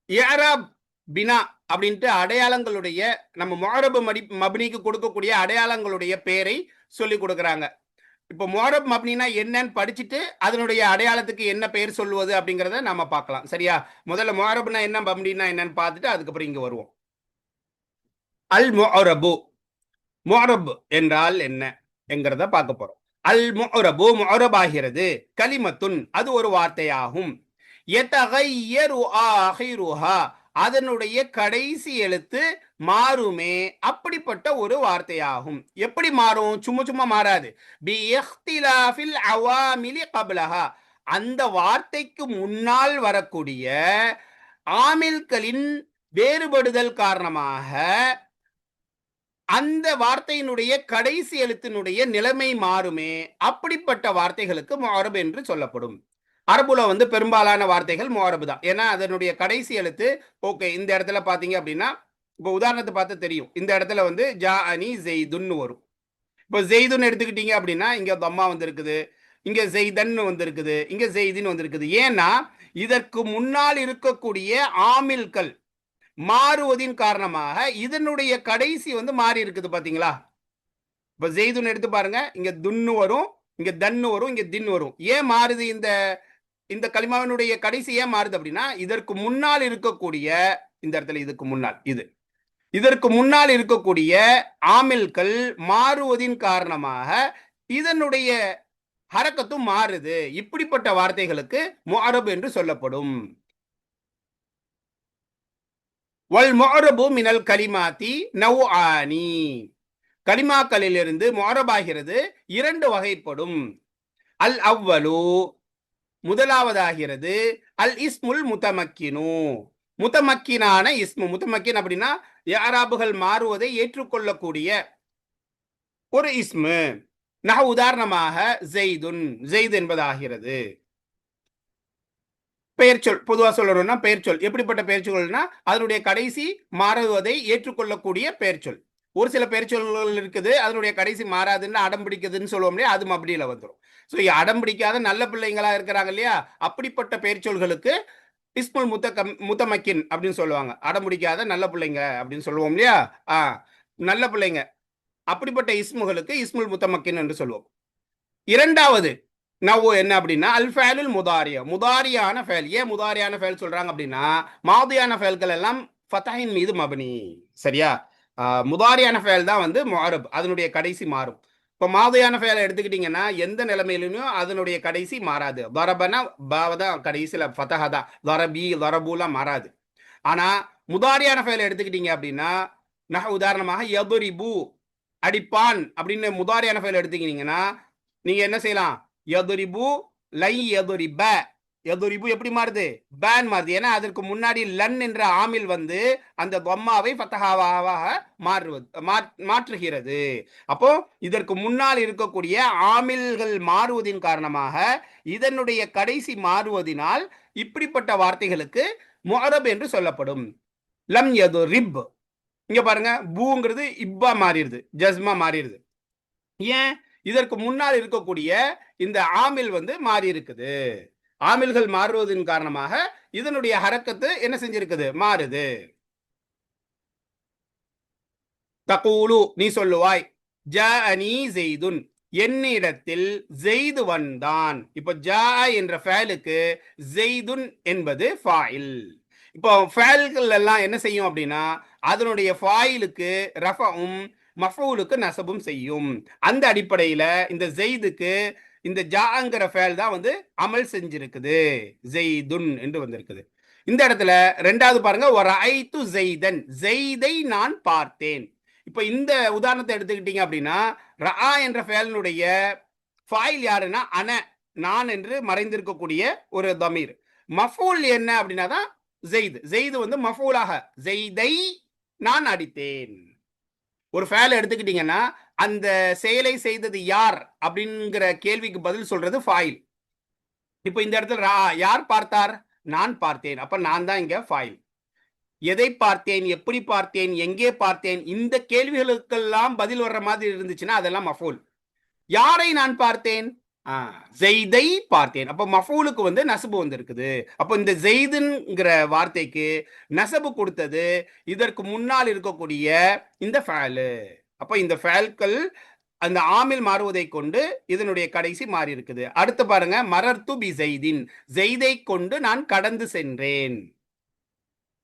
இஅராப் பினா அப்படின்ட்டு அடையாளங்களுடைய, நம்ம முஅரப் மப்னிக்கு கொடுக்கக்கூடிய அடையாளங்களுடைய பெயரை சொல்லி கொடுக்குறாங்க. இப்போ முஅரப் மப்னினா என்னன்னு படிச்சுட்டு அதனுடைய அடையாளத்துக்கு என்ன பெயர் சொல்லுவது அப்படிங்கறத நாம பார்க்கலாம். சரியா? முதல்ல முஅரப்னா என்ன, மப்னினா என்னன்னு பார்த்துட்டு அதுக்கப்புறம் இங்க வருவோம். அல் முஅரபு, முஅரப் என்றால் என்ன என்கிறத பார்க்க போறோம். அல் முஅரபு, முஅரப் ஆகிறது, கலிமத்துன் அது ஒரு வார்த்தையாகும், யதகய்யரு ஆகிருஹா அதனுடைய கடைசி எழுத்து மாறுமே அப்படிப்பட்ட ஒரு வார்த்தையாகும். எப்படி மாறும்? சும்மா சும்மா மாறாது. பி இஹ்திலாஃபில் அவாமிலி கப்லஹா, அந்த வார்த்தைக்கு முன்னால் வரக்கூடிய ஆமில்களின் வேறுபடுதல் காரணமாக அந்த வார்த்தையினுடைய கடைசி எழுத்தினுடைய நிலைமை மாறுமே அப்படிப்பட்ட வார்த்தைகளுக்கு முஅரப் என்று சொல்லப்படும். அரபுல வந்து பெரும்பாலான வார்த்தைகள் முஅரப் தான், ஏன்னா அதனுடைய கடைசி எழுத்து. ஓகே, இந்த இடத்துல பாத்தீங்க அப்படின்னா, இப்போ உதாரணத்தை பார்த்து தெரியும், இந்த இடத்துல வந்து ஜாஅனி ஸைதுன்னு வரும். இப்போ ஸைதுன்னு எடுத்துக்கிட்டீங்க அப்படின்னா இங்க தம்மா வந்திருக்குது, இங்க ஸைதன் வந்திருக்குது, இங்க ஸைதின் வந்திருக்குது. ஏன்னா இதற்கு முன்னால் இருக்கக்கூடிய ஆமில்கள் மாறுவதின் காரணமாக இதனுடைய கடைசி வந்து மாறி இருக்குது. பாத்தீங்களா? இப்ப ஸைதுன்னு எடுத்து பாருங்க, இங்க துன்னு வரும், இங்க தன்னு வரும், இங்க தின் வரும். ஏன் மாறுது? இந்த கலிமாவினுடைய கடைசி ஏன் மாறுது அப்படின்னா, இதற்கு முன்னால் இருக்கக்கூடிய, இந்த இடத்துல இதுக்கு முன்னால், இதற்கு முன்னால் இருக்கக்கூடிய ஆமில்கள் மாறுவதின் காரணமாக இதனுடைய ஹரக்கத்தும் மாறுது. இப்படிப்பட்ட வார்த்தைகளுக்கு முஅரப் என்று சொல்லப்படும். வல் முஅரபு மினல் கலிமாத்தி நவ்ஆனி, கலிமாக்களிலிருந்து முஅரப் ஆகிறது 2 வகைப்படும். அல் அவ்வலு, முதலாவதாகிறது அல் இஸ்முல் முத்தமக்கினு, முத்தமக்கினான இஸ்மு. முத்தமக்கின் அப்படின்னா இஅராபுகள் மாறுவதை ஏற்றுக்கொள்ளக்கூடிய ஒரு இஸ்மு. நஹ் உதாரணமாக ஸைதுன், ஸைத் என்பதாகிறது பெயர் சொல். பொதுவா சொல்லணும்னா பெயர் சொல். எப்படிப்பட்ட பெயர் சொல்னா அதனுடைய கடைசி மாறுவதை ஏற்றுக்கொள்ளக்கூடிய பெயர் சொல். ஒரு சில பெயர் சொல்கள் இருக்குது அதனுடைய கடைசி மாறாதுன்னு அடம் பிடிக்குதுன்னு சொல்லுவோம் இல்லையா, அது மப்னியில வந்துடும். ஸோ அடம் பிடிக்காத நல்ல பிள்ளைங்களா இருக்கிறாங்க இல்லையா, அப்படிப்பட்ட பெயர் சொல்களுக்கு இஸ்முல் முத்தமக்கின் அப்படின்னு சொல்லுவாங்க. அடம் பிடிக்காத நல்ல பிள்ளைங்க அப்படின்னு சொல்லுவோம் இல்லையா, நல்ல பிள்ளைங்க, அப்படிப்பட்ட இஸ்முகளுக்கு இஸ்முல் முத்தமக்கின் என்று சொல்லுவோம். இரண்டாவது நவ்வு என்ன அப்படின்னா அல் ஃபஅலுல் முதாரியா, முதாரியான ஃபஅல். ஏன் முதாரியான ஃபஅல் சொல்றாங்க அப்படின்னா, மாதியான ஃபஅல்கள் எல்லாம் ஃபதஹின் மீது மப்னி. சரியா? முதாரியான ஃபஅல் தான் வந்து முஅரப், அதனுடைய கடைசி மாறும். இப்போ மாதியான ஃபஅல் எடுத்துக்கிட்டீங்கன்னா எந்த நிலைமையிலும் அதனுடைய கடைசி மாறாது. தரபனா பாவ தான் கடைசியில் ஃபதஹ தான், தரபி தரபுலாம் மாறாது. ஆனா முதாரியான ஃபைல் எடுத்துக்கிட்டீங்க அப்படின்னா உதாரணமாக யதுரிபு அடிப்பான் அப்படின்னு முதாரியான ஃபைல் எடுத்துக்கிட்டீங்கன்னா நீங்க என்ன செய்யலாம்? யதுரிபு லை யதுரிப, யதுரிபு எப்படி மாறுது? பேன் மாறுது. ஏன்னா அதற்கு முன்னாடி லன் என்ற ஆமில் வந்து அந்த தொம்மாவை ஃபத்தஹாவாக மாற்றுகிறது. அப்போ இதற்கு முன்னால் இருக்கக்கூடிய ஆமில்கள் மாறுவதின் காரணமாக இதனுடைய கடைசி மாறுவதினால் இப்படிப்பட்ட வார்த்தைகளுக்கு முஅரப் என்று சொல்லப்படும். லம் யதுரிப், இங்க பாருங்க பூங்கிறது இப்பா மாறிடுது, ஜஸ்மா மாறிடுது. ஏன்? இதற்கு முன்னால் இருக்கக்கூடிய இந்த ஆமில் வந்து மாறி இருக்குது. ஆமில்கள் மாறுவதன் காரணமாக இதனுடைய ஹரக்கத்து என்ன செஞ்சிருக்குது? மாறுது. தகூலு, நீ சொல்லுவாய், ஜாஅனி ஸெய்துன், என்னிடத்தில் ஜெய்து வந்தான். இப்போ ஜா என்ற ஃபேலுக்கு ஸெய்துன் என்பது ஃபாயில். இப்போ ஃபேல்கள் எல்லாம் என்ன செய்யும் அப்படின்னா அதனுடைய ஃபாயிலுக்கு ரஃபவும் மஃபூலுக்கு நசபும் செய்யும். அந்த அடிப்படையில இந்த ஜெய்துக்கு இந்த ஜாங்கிற ஃபேல் தான் வந்து அமல் செஞ்சிருக்குது. ஜெய்துன் என்று வந்திருக்குது. இந்த இடத்துல ரெண்டாவது பாருங்க, ஒரு ஐத்து ஜெய்தன், ஜெய்தை நான் பார்த்தேன். இப்ப இந்த உதாரணத்தை எடுத்துக்கிட்டீங்க அப்படின்னா ரஆ என்ற ஃபேலினுடைய ஃபாயில் யாருன்னா அன, நான் என்று மறைந்திருக்கக்கூடிய ஒரு தமீர். மஃபூல் என்ன அப்படின்னா தான் ஜெய்து. ஜெய்து வந்து மஃபூலாக, ஜெய்தை நான் அடித்தேன். ஒரு ஃபேல் எடுத்துக்கிட்டீங்கன்னா அந்த செயலை செய்தது யார் அப்படிங்கிற கேள்விக்கு பதில் சொல்றது ஃபாயில். இப்போ இந்த இடத்துல யார் பார்த்தார்? நான் பார்த்தேன். அப்ப நான் தான் இங்க ஃபாயில். எதை பார்த்தேன், எப்படி பார்த்தேன், எங்கே பார்த்தேன், இந்த கேள்விகளுக்கெல்லாம் பதில் வர்ற மாதிரி இருந்துச்சுன்னா அதெல்லாம் மஃபூல். யாரை நான் பார்த்தேன்? ஜெய்தை பார்த்தேன். அப்ப மஃபூலுக்கு வந்து நசபு வந்திருக்குது. அப்போ இந்த ஜெய்துங்கிற வார்த்தைக்கு நசபு கொடுத்தது இதற்கு முன்னால் இருக்கக்கூடிய இந்த ஃபேலு. அப்ப இந்த ஃபேல்கள் அந்த ஆமில் மாறுவதை கொண்டு இதனுடைய கடைசி மாறி இருக்குது. அடுத்து பாருங்க, மரர்து பி ஜெய்தின், ஜெய்தை கொண்டு நான் கடந்து சென்றேன்.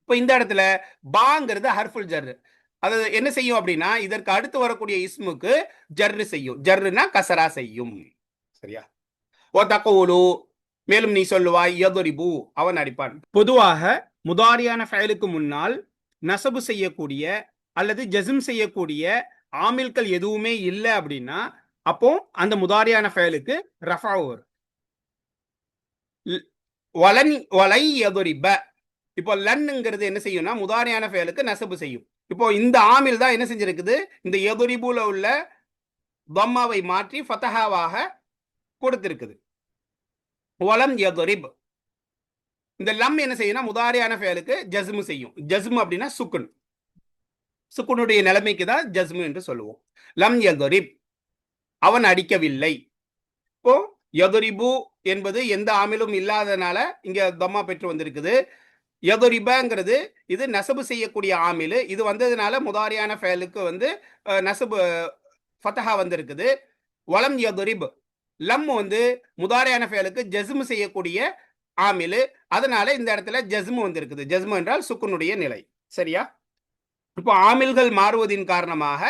இப்ப இந்த இடத்துல பாங்கிறது ஹர்ஃபுல் ஜர். அது என்ன செய்யும் அப்படின்னா இதற்கு அடுத்து வரக்கூடிய இஸ்முக்கு ஜர்ரு செய்யும். ஜர்ருனா கசரா செய்யும். சரியா? ஓ தகூலு, மேலும் நீ சொல்லுவாய், யதுரிபு, அவன் அடிப்பான். பொதுவாக முதாரியான ஃபைலுக்கு முன்னால் நசபு செய்யக்கூடிய அல்லது ஜஸ்ம் செய்யக்கூடிய ஆமில்கள் எதுவுமே இல்லை அப்படின்னா அப்போ அந்த முதாரியான ஃபைலுக்கு ரஃபா வரும். வலை யதுரிப, இப்போ லன்ங்கிறது என்ன செய்யும்னா முதாரியான ஃபைலுக்கு நசபு செய்யும். இப்போ இந்த ஆமில் தான் என்ன செஞ்சிருக்குது? இந்த யதுரிபுல உள்ள தம்மாவை மாற்றி ஃபதஹாவாக கொடுத்திருக்குது. வலம் யதுரிப், இந்த லம் என்ன செய்யும்? முதாரியான ஃபேலுக்கு ஜஸ்மு செய்யும். ஜஸ்மு அப்படின்னா சுக்குன். சுக்குனுடைய நிலைமைக்கு தான் ஜஸ்மு என்று சொல்லுவோம். லம் யதுரிப், அவன் அடிக்கவில்லை. இப்போ யதுரிபு என்பது எந்த ஆமிலும் இல்லாதனால இங்க தம்மா பெற்று வந்திருக்குது. யதுரிபங்கிறது இது நசபு செய்யக்கூடிய ஆமில். இது வந்ததுனால முதாரியான ஃபேலுக்கு வந்து நசபு ஃபதஹா வந்திருக்குது. வலம் யதுரிப், லம் வந்து முதாரியான ஃபேலுக்கு ஜஸ்மு செய்யக்கூடிய ஆமில். அதனால இந்த இடத்துல ஜஸ்மு வந்திருக்குது. ஜஸ்மு என்றால் சுக்குனுடைய நிலை. சரியா? இப்போ ஆமில்கள் மாறுவதின் காரணமாக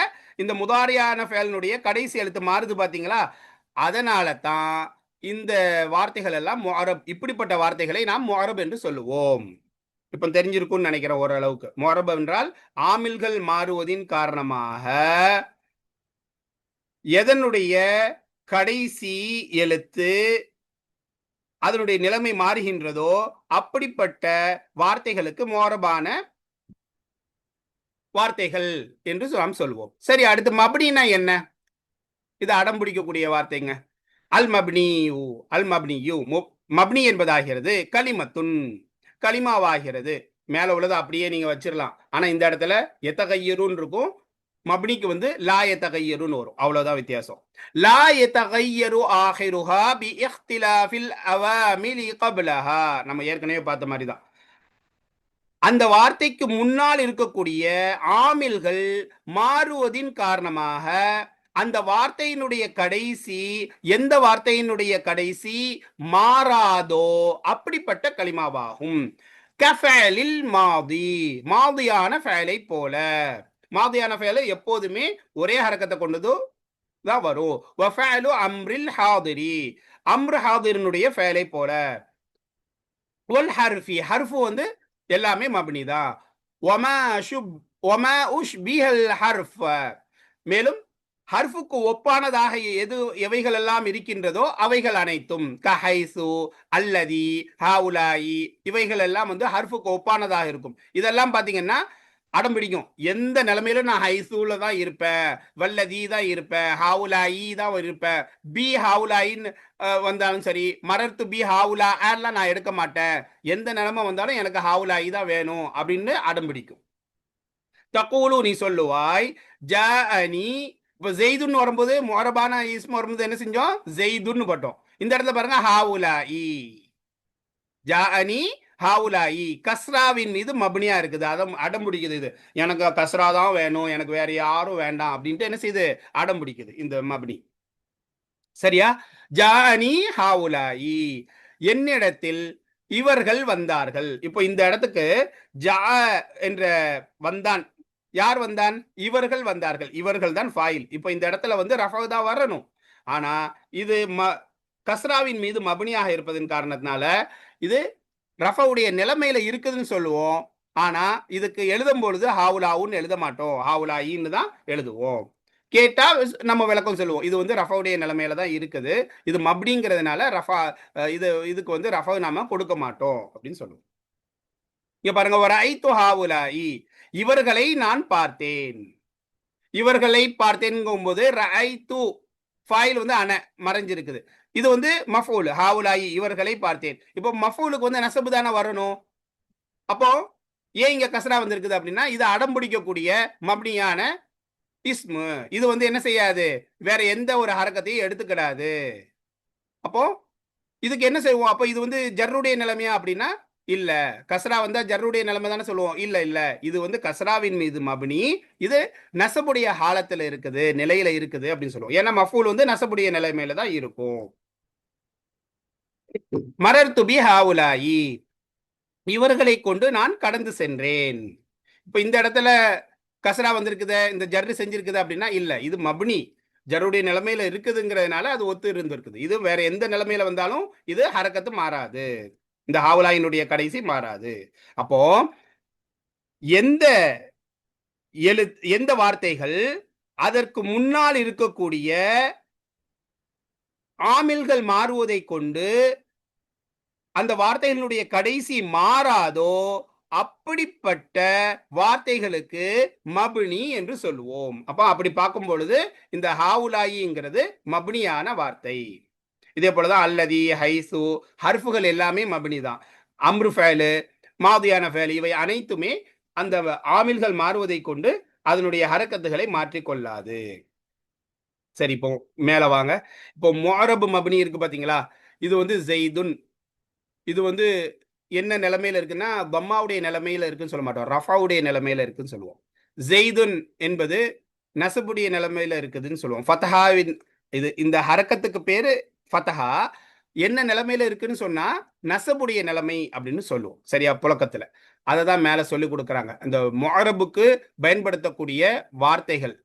இந்த முதாரியான ஃபேலினுடைய கடைசி எழுத்து மாறுது பாத்தீங்களா? அதனால தான் இந்த வார்த்தைகள் எல்லாம் முஅரப். இப்படிப்பட்ட வார்த்தைகளை நாம் முஅரப் என்று சொல்லுவோம். இப்ப தெரிஞ்சிருக்கும்னு நினைக்கிறேன் ஓரளவுக்கு. முஅரப் என்றால் ஆமில்கள் மாறுவதின் காரணமாக எதனுடைய கடைசி எழுத்து அதனுடைய நிலைமை மாறுகின்றதோ அப்படிப்பட்ட வார்த்தைகளுக்கு முஅரபான வார்த்தைகள் என்று நாம் சொல்வோம். சரி, அடுத்து மப்னினா என்ன? இது அடம் பிடிக்கக்கூடிய வார்த்தைங்க. அல் மப்னியு, அல் மப்னியு, மப்னி என்பதாகிறது கலிமத்துன், கலிமாவாகிறது. மேல உள்ளது அப்படியே நீங்க வச்சிடலாம். ஆனா இந்த இடத்துல எத்தகையருன்னு இருக்கும். மப்னிக்கு வந்து லா எத்தகையருன்னு வரும். அவ்வளவுதான் வித்தியாசம். லா எத்தகையரு ஆஹிருஹா பி இக்திலாஃபில் அவாமிலி கப்லஹா, நம்ம ஏற்கனவே பார்த்த மாதிரி தான். அந்த வார்த்தைக்கு முன்னால் இருக்கக்கூடிய ஆமில்கள் மாறுவதின் காரணமாக அந்த வார்த்தையினுடைய கடைசி எந்த வார்த்தையினுடைய கடைசி மாறாதோ அப்படிப்பட்ட கலிமாவாகும். கஃபலில் மாதி, மாதியான ஃபேலை போல. மாதியான ஃபேலை எப்போதுமே ஒரே ஹரக்கத்தை கொண்டது தான் வரும். வஃபஅலு அம்ரில் ஹாதிரி, அம்ரு ஹாதிரினுடைய ஃபேலை போல. வல் ஹர்ஃபி, ஹர்ஃபு வந்து எல்லாமே மப்னி தான். ஒமா உஷ் பிஹல் ஹர்ஃப். மேலும் ஹர்ஃபுக்கு ஒப்பானதாக எவைகள் எல்லாம் இருக்கின்றதோ அவைகள் அனைத்தும் கஹைசு, அல்லதி, ஹாவுலாயி, இவைகள் எல்லாம் வந்து ஹர்ஃபுக்கு ஒப்பானதாக இருக்கும். இதெல்லாம் பாத்தீங்கன்னா அடம் பிடிக்கும். எந்த நிலைமையிலும் நான் ஹைசூல தான் இருப்பேன், வல்லதி தான் இருப்பேன், ஹாவுலாயி தான் இருப்பேன். பி ஹாவுலாயின்னு வந்தாலும் சரி, மரர்த்து பி ஹாவுலா எல்லாம் நான் எடுக்க மாட்டேன். எந்த நிலைமை வந்தாலும் எனக்கு ஹாவுலாயி தான் வேணும் அப்படின்னு அடம் பிடிக்கும். தக்கூலு நீ சொல்லுவாய், ஜாஅனி. இப்போ ஜெய்துன்னு வரும்போது மொரபான இஸ்மு வரும்போது என்ன செஞ்சோம்? ஜெய்துன்னு பட்டோம். இந்த இடத்துல பாருங்க ஹாவுலாயி. ஜாஅனி ஹாவுலாயி கஸ்ராவின் மீது மப்னியா இருக்குது. அடம் பிடிக்குது. இது எனக்கு கஸ்ரா தான் வேணும், எனக்கு வேற யாரும் வேண்டாம் அப்படின்ட்டு என்ன செய்யுது? அடம் பிடிக்குது இந்த மப்னி. சரியா? ஜாஅனி ஹாவுலாயி, என்னிடத்தில் இவர்கள் வந்தார்கள். இப்போ இந்த இடத்துக்கு ஜா என்ற வந்தான், யார் வந்தான்? இவர்கள் வந்தார்கள். இவர்கள் தான் ஃபாயில். இப்போ இந்த இடத்துல வந்து ரஃபா தான் வரணும். ஆனா இது கஸ்ராவின் மீது மப்னியாக இருப்பதன் காரணத்தினால இது ரஃபவுடைய நிலைமையில இருக்குதுன்னு சொல்லுவோம். ஆனா இதுக்கு எழுதும் பொழுது ஹாவுலாவுன்னு எழுத மாட்டோம், ஹாவுலாயின்னு தான் எழுதுவோம். கேட்டா நம்ம விளக்கம் சொல்லுவோம், இது வந்து ரஃபவுடைய நிலைமையில தான் இருக்குது, இது மப்னிங்கிறதுனால ரஃபா இதுக்கு வந்து ரஃபா நாம கொடுக்க மாட்டோம் அப்படின்னு சொல்லுவோம். இங்க பாருங்க, ஒரு ஐத்து ஹாவுலாயி, இவர்களை நான் பார்த்தேன். இவர்களை பார்த்தேன்ங்கும் போது ரஐத்து ஃபாயில் வந்து அன மறைஞ்சிருக்குது. இது வந்து மஃபூல், ஹாவுலாயி இவர்களை பார்த்தேன். இப்போ மஃபூலுக்கு வந்து நசபு தானே வரணும். அப்போ ஏன் இங்க கஸ்ரா வந்திருக்குது அப்படின்னா, இது அடம் பிடிக்கக்கூடிய மப்னியான இஸ்மு. இது வந்து என்ன செய்யாது? வேற எந்த ஒரு ஹரக்கத்தையும் எடுத்துக்கிடாது. அப்போ இதுக்கு என்ன செய்வோம்? அப்போ இது வந்து ஜர்ருடைய நிலைமையா அப்படின்னா இல்ல. கஸ்ரா வந்தா ஜர்ருடைய நிலைமை தானே சொல்லுவோம். இல்ல இல்ல, இது வந்து கஸ்ராவின் மீது மப்னி, இது நசபுடைய ஹாலத்துல இருக்குது, நிலையில இருக்குது அப்படின்னு சொல்லுவோம். ஏன்னா மஃபூல் வந்து நசபுடைய நிலைமையில தான் இருக்கும். மரர்து பி ஹாவுலாயி, இவர்களை கொண்டு நான் கடந்து சென்றேன். இப்ப இந்த இடத்துல கஸ்ரா வந்திருக்குது, இந்த ஜர்ரு செஞ்சிருக்குது அப்படின்னா இல்ல, இது மப்னி ஜர்ருடைய நிலைமையில இருக்குதுங்கிறதுனால அது ஒத்து இருந்திருக்குது. இது வேற எந்த நிலைமையில வந்தாலும் இது ஹரக்கத்து மாறாது, இந்த ஹாவுலாயினுடைய கடைசி மாறாது. அப்போ எந்த எந்த வார்த்தைகள் அதற்கு முன்னால் இருக்கக்கூடிய ஆமில்கள் மாறுவதை கொண்டு அந்த வார்த்தைகளுடைய கடைசி மாறாதோ அப்படிப்பட்ட வார்த்தைகளுக்கு மப்னி என்று சொல்லுவோம். அப்ப அப்படி பார்க்கும் பொழுது இந்த ஹாவுலாயிங்கிறது மப்னியான வார்த்தை. இதே போலதான் அல்லதி, ஹைசு, ஹர்ஃபுகள் எல்லாமே மப்னி தான். அம்ரு ஃபேலு, மாதியான ஃபேலு இவை அனைத்துமே அந்த ஆமில்கள் மாறுவதை கொண்டு அதனுடைய ஹரக்கத்துகளை மாற்றிக்கொள்ளாது. சரி, இப்போ மேல வாங்க. இப்போ முஅரபு மப்னி இருக்கு பாத்தீங்களா? இது வந்து ஜெய்துன், இது வந்து என்ன நிலைமையில இருக்குன்னா பம்மாவுடைய நிலைமையில இருக்குன்னு சொல்ல மாட்டோம், ரஃபாவுடைய நிலைமையில இருக்குன்னு சொல்லுவோம். ஜெய்துன் என்பது நசபுடைய நிலைமையில இருக்குதுன்னு சொல்லுவோம். ஃபதஹாவின் இது இந்த ஹரக்கத்துக்கு பேரு ஃபதஹா. என்ன நிலைமையில இருக்குன்னு சொன்னா நசபுடைய நிலைமை அப்படின்னு சொல்லுவோம். சரியா? புழக்கத்துல அதை தான் மேல சொல்லி கொடுக்குறாங்க. இந்த முஅரபுக்கு பயன்படுத்தக்கூடிய வார்த்தைகள்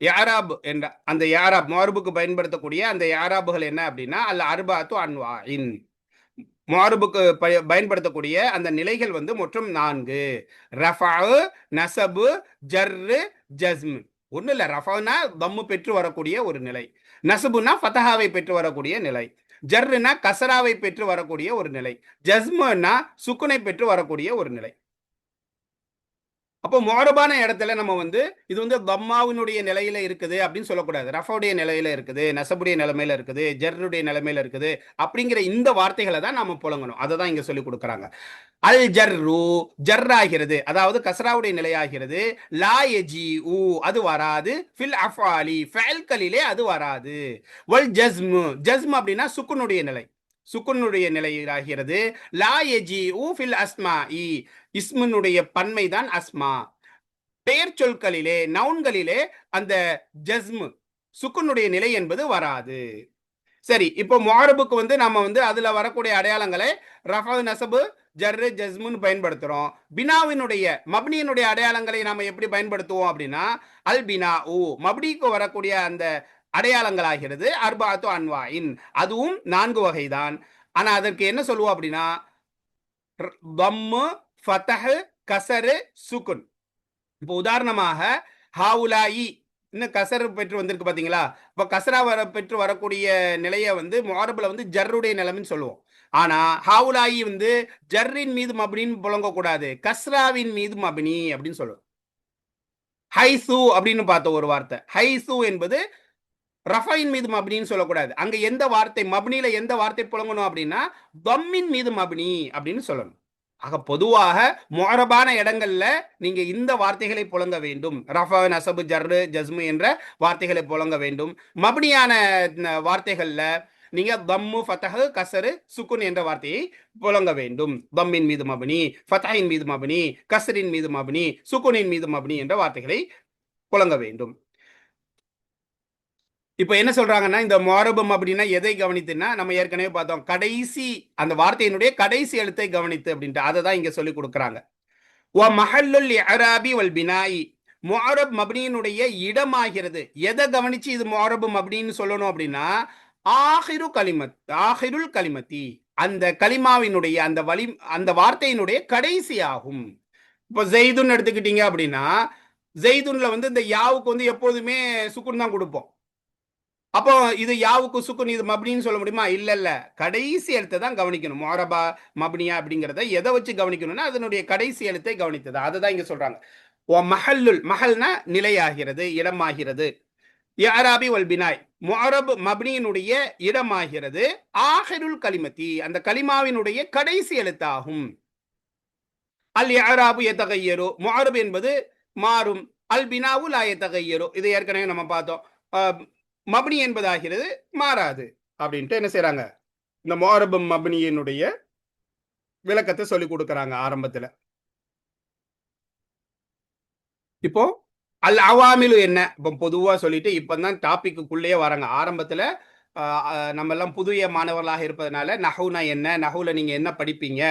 யாராப் என்ற அந்த யாராப் முஅரபுக்கு பயன்படுத்தக்கூடிய அந்த யாராபுகள் என்ன அப்படின்னா அல் அர்பாத்து அன்வாஇன். முஅரபுக்கு பயன்படுத்தக்கூடிய அந்த நிலைகள் வந்து மொத்தம் 4. ரஃபா, நசபு, ஜர்ரு, ஜஸ்ம். ஒண்ணு இல்ல, ரஃபானா தம்மு பெற்று வரக்கூடிய ஒரு நிலை, நசபுனா ஃபதஹாவை பெற்று வரக்கூடிய நிலை, ஜர்ருனா கசராவை பெற்று வரக்கூடிய ஒரு நிலை, ஜஸ்முனா சுக்குனை பெற்று வரக்கூடிய ஒரு நிலை. அப்போ முஅரபான இடத்துல நம்ம வந்து இது வந்து தம்மாவினுடைய நிலையில இருக்குது அப்படின்னு சொல்லக்கூடாது. ரஃபுடைய நிலையில இருக்குது, நசபுடைய நிலைமையில இருக்குது, ஜர்ருடைய நிலைமையில இருக்குது அப்படிங்கிற இந்த வார்த்தைகளை தான் நாம புழங்கணும். அதை தான் இங்க சொல்லி கொடுக்குறாங்க. அல் ஜர்ரு ஜர்ராகிறது, அதாவது கஸ்ராவுடைய நிலையாகிறது. லா யஜீஉ அது வராது. ஃபில் அஃபாலி ஃபஅல்களிலே அது வராது. வல் ஜஸ்மு ஜஸ்ம் அப்படின்னா சுக்குனுடைய நிலை, சுக்குனுடைய நிலையாகிறது. லா யஜீஉ ஃபில் அஸ்மாஇ இஸ்மினுடைய பன்மை தான் அஸ்மா. பெயர் சொற்களிலே நவுன்களிலே அந்த ஜஸ்ம் சுக்குனுடைய நிலை என்பது வராது. சரி, இப்போ முஅரபுக்கு வந்து நம்ம வந்து அதுல வரக்கூடிய அடையாளங்களை ரஃபா, நசபு, ஜர்ரு, ஜஸ்முன்னு பயன்படுத்துறோம். பினாவினுடைய மப்னியினுடைய அடையாளங்களை நாம எப்படி பயன்படுத்துவோம் அப்படின்னா அல் பினா உ மப்னிக்கு வரக்கூடிய அந்த அடையாளங்களாகிறது அர்பாத்து அன்வாயின், அதுவும் 4 வகைதான். ஆனா அதற்கு என்ன சொல்லுவோம் அப்படின்னா தம்மு, ஃபதஹ், கசரு சுக்குன். இப்போ உதாரணமாக ஹாவுலாயி இன்னும் கசர் பெற்று வந்திருக்கு பாத்தீங்களா? இப்போ கசரா பெற்று வரக்கூடிய நிலையை வந்து முஆரப்ல வந்து ஜர்ருடைய நிலைமைன்னு சொல்லுவோம். ஆனா ஹாவுலாயி வந்து ஜர்ரின் மீது மப்னின்னு புழங்க கூடாது, கஸ்ராவின் மீது மப்னி அப்படின்னு சொல்லுவோம். ஹைசு அப்படின்னு பார்த்த ஒரு வார்த்தை. ஹைசு என்பது ரஃபைன் மீது மப்னின்னு சொல்லக்கூடாது. அங்க எந்த வார்த்தை மப்னியில எந்த வார்த்தை புழங்கணும் அப்படின்னா தம்மின் மீது மப்னி அப்படின்னு சொல்லணும். ஆக பொதுவாக முஅரபான இடங்கள்ல நீங்க இந்த வார்த்தைகளை புழங்க வேண்டும். ரஃபா, நஸபு, ஜர்ரு, ஜஸ்மு என்ற வார்த்தைகளை புழங்க வேண்டும். மப்னியான வார்த்தைகள்ல நீங்க தம்மு, ஃபதஹ், கஸ்ரு, சுக்குன் என்ற வார்த்தையை புழங்க வேண்டும். தம்மின் மீது மப்னி, ஃபதஹின் மீது மப்னி, கஸ்ரின் மீது மப்னி, சுக்குனின் மீது மப்னி என்ற வார்த்தைகளை புழங்க வேண்டும். இப்ப என்ன சொல்றாங்கன்னா இந்த முஅரபம் அப்படின்னா எதை கவனித்துன்னா நம்ம ஏற்கனவே பார்த்தோம் கடைசி அந்த வார்த்தையினுடைய கடைசி எழுத்தை கவனித்து அப்படின்ட்டு அதை தான் இங்க சொல்லி கொடுக்குறாங்க. வ மஹல்லுல் இஅராபி வல் பினாயி முஅரப் மப்னியினுடைய இடமாகிறது. எதை கவனிச்சு இது முஅரப் மப்னின்னு சொல்லணும் அப்படின்னா ஆஹிருல் கலிமத்தி அந்த கலிமாவினுடைய அந்த வார்த்தையினுடைய கடைசி ஆகும். இப்போ ஜெய்துன் எடுத்துக்கிட்டீங்க அப்படின்னா ஜெய்துன்ல வந்து இந்த யாவுக்கு வந்து எப்போதுமே சுக்குன் தான் கொடுப்போம். அப்போ இது யாவுக்கு சுக்குன் இது மப்னின்னு சொல்ல முடியுமா? இல்ல இல்ல, கடைசி எழுத்தை தான் கவனிக்கணும். முஅரபா மப்னியா அப்படிங்கிறத எதை வச்சு கவனிக்கணும்னா அதனுடைய கடைசி எழுத்தை கவனித்தது. அதுதான் இங்க சொல்றாங்க. மஹல்லுல் மஹல்னா நிலையாகிறது, இடமாகிறது. இஅராபி வல் பினாய் முஅரப் மப்னியினுடைய இடமாகிறது. ஆஹிருல் கலிமத்தி அந்த கலிமாவினுடைய கடைசி எழுத்தாகும். அல் இஅராபு யதகய்யரு முஅரப் என்பது மாறும். அல் பினாவு லா யதகய்யரு இது ஏற்கனவே நம்ம பார்த்தோம். மப்னி என்பதாகிறது மாறாது அப்படின்ட்டு என்ன செய்யறாங்க இந்த முஅரப் மப்னியினுடைய விளக்கத்தை சொல்லி கொடுக்கறாங்க ஆரம்பத்துல. இப்போ அல் அவாமிலு என்ன இப்போ பொதுவா சொல்லிட்டு இப்பதான் டாபிக்குள்ளேயே வராங்க. ஆரம்பத்துல நம்ம எல்லாம் புதிய மாணவர்களாக இருப்பதனால நஹவுனா என்ன, நஹவுல நீங்க என்ன படிப்பீங்க,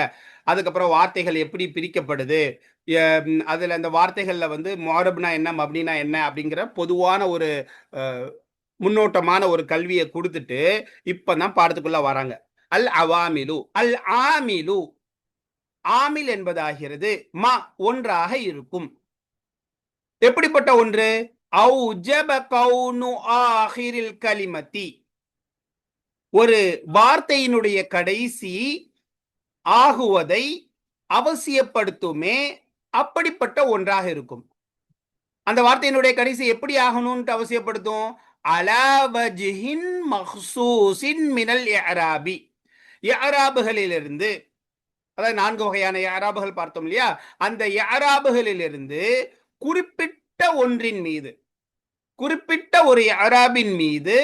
அதுக்கப்புறம் வார்த்தைகள் எப்படி பிரிக்கப்படுது, அதுல அந்த வார்த்தைகள்ல வந்து முஅரப்னா என்ன மப்னினா என்ன அப்படிங்கிற பொதுவான ஒரு முன்னோட்டமான ஒரு கல்வியை கொடுத்துட்டு இப்பதான் பாடத்துக்குள்ள வராங்க. அல் அவாமிலு அல் ஆமிலு ஆமில் என்பதாகிறது மா ஒன்றாக இருக்கும். எப்படிப்பட்ட ஒன்று? அவுஜப கௌனு ஆஹிரில் கலிமத்தி ஒரு வார்த்தையினுடைய கடைசி ஆகுவதை அவசியப்படுத்துமே அப்படிப்பட்ட ஒன்றாக இருக்கும். அந்த வார்த்தையினுடைய கடைசி எப்படி ஆகணும்னு அவசியப்படுத்தும்? அலா வஜ்ஹின் மஹ்சூஸின் மினல் இஅராபி இஅராபுகளிலிருந்து, அதாவது 4 வகையான இஅராபுகள் பார்த்தோம் இல்லையா? அந்த இஅராபுகளிலிருந்து குறிப்பிட்ட ஒன்றின் மீது, குறிப்பிட்ட ஒரு இஅராபின் மீது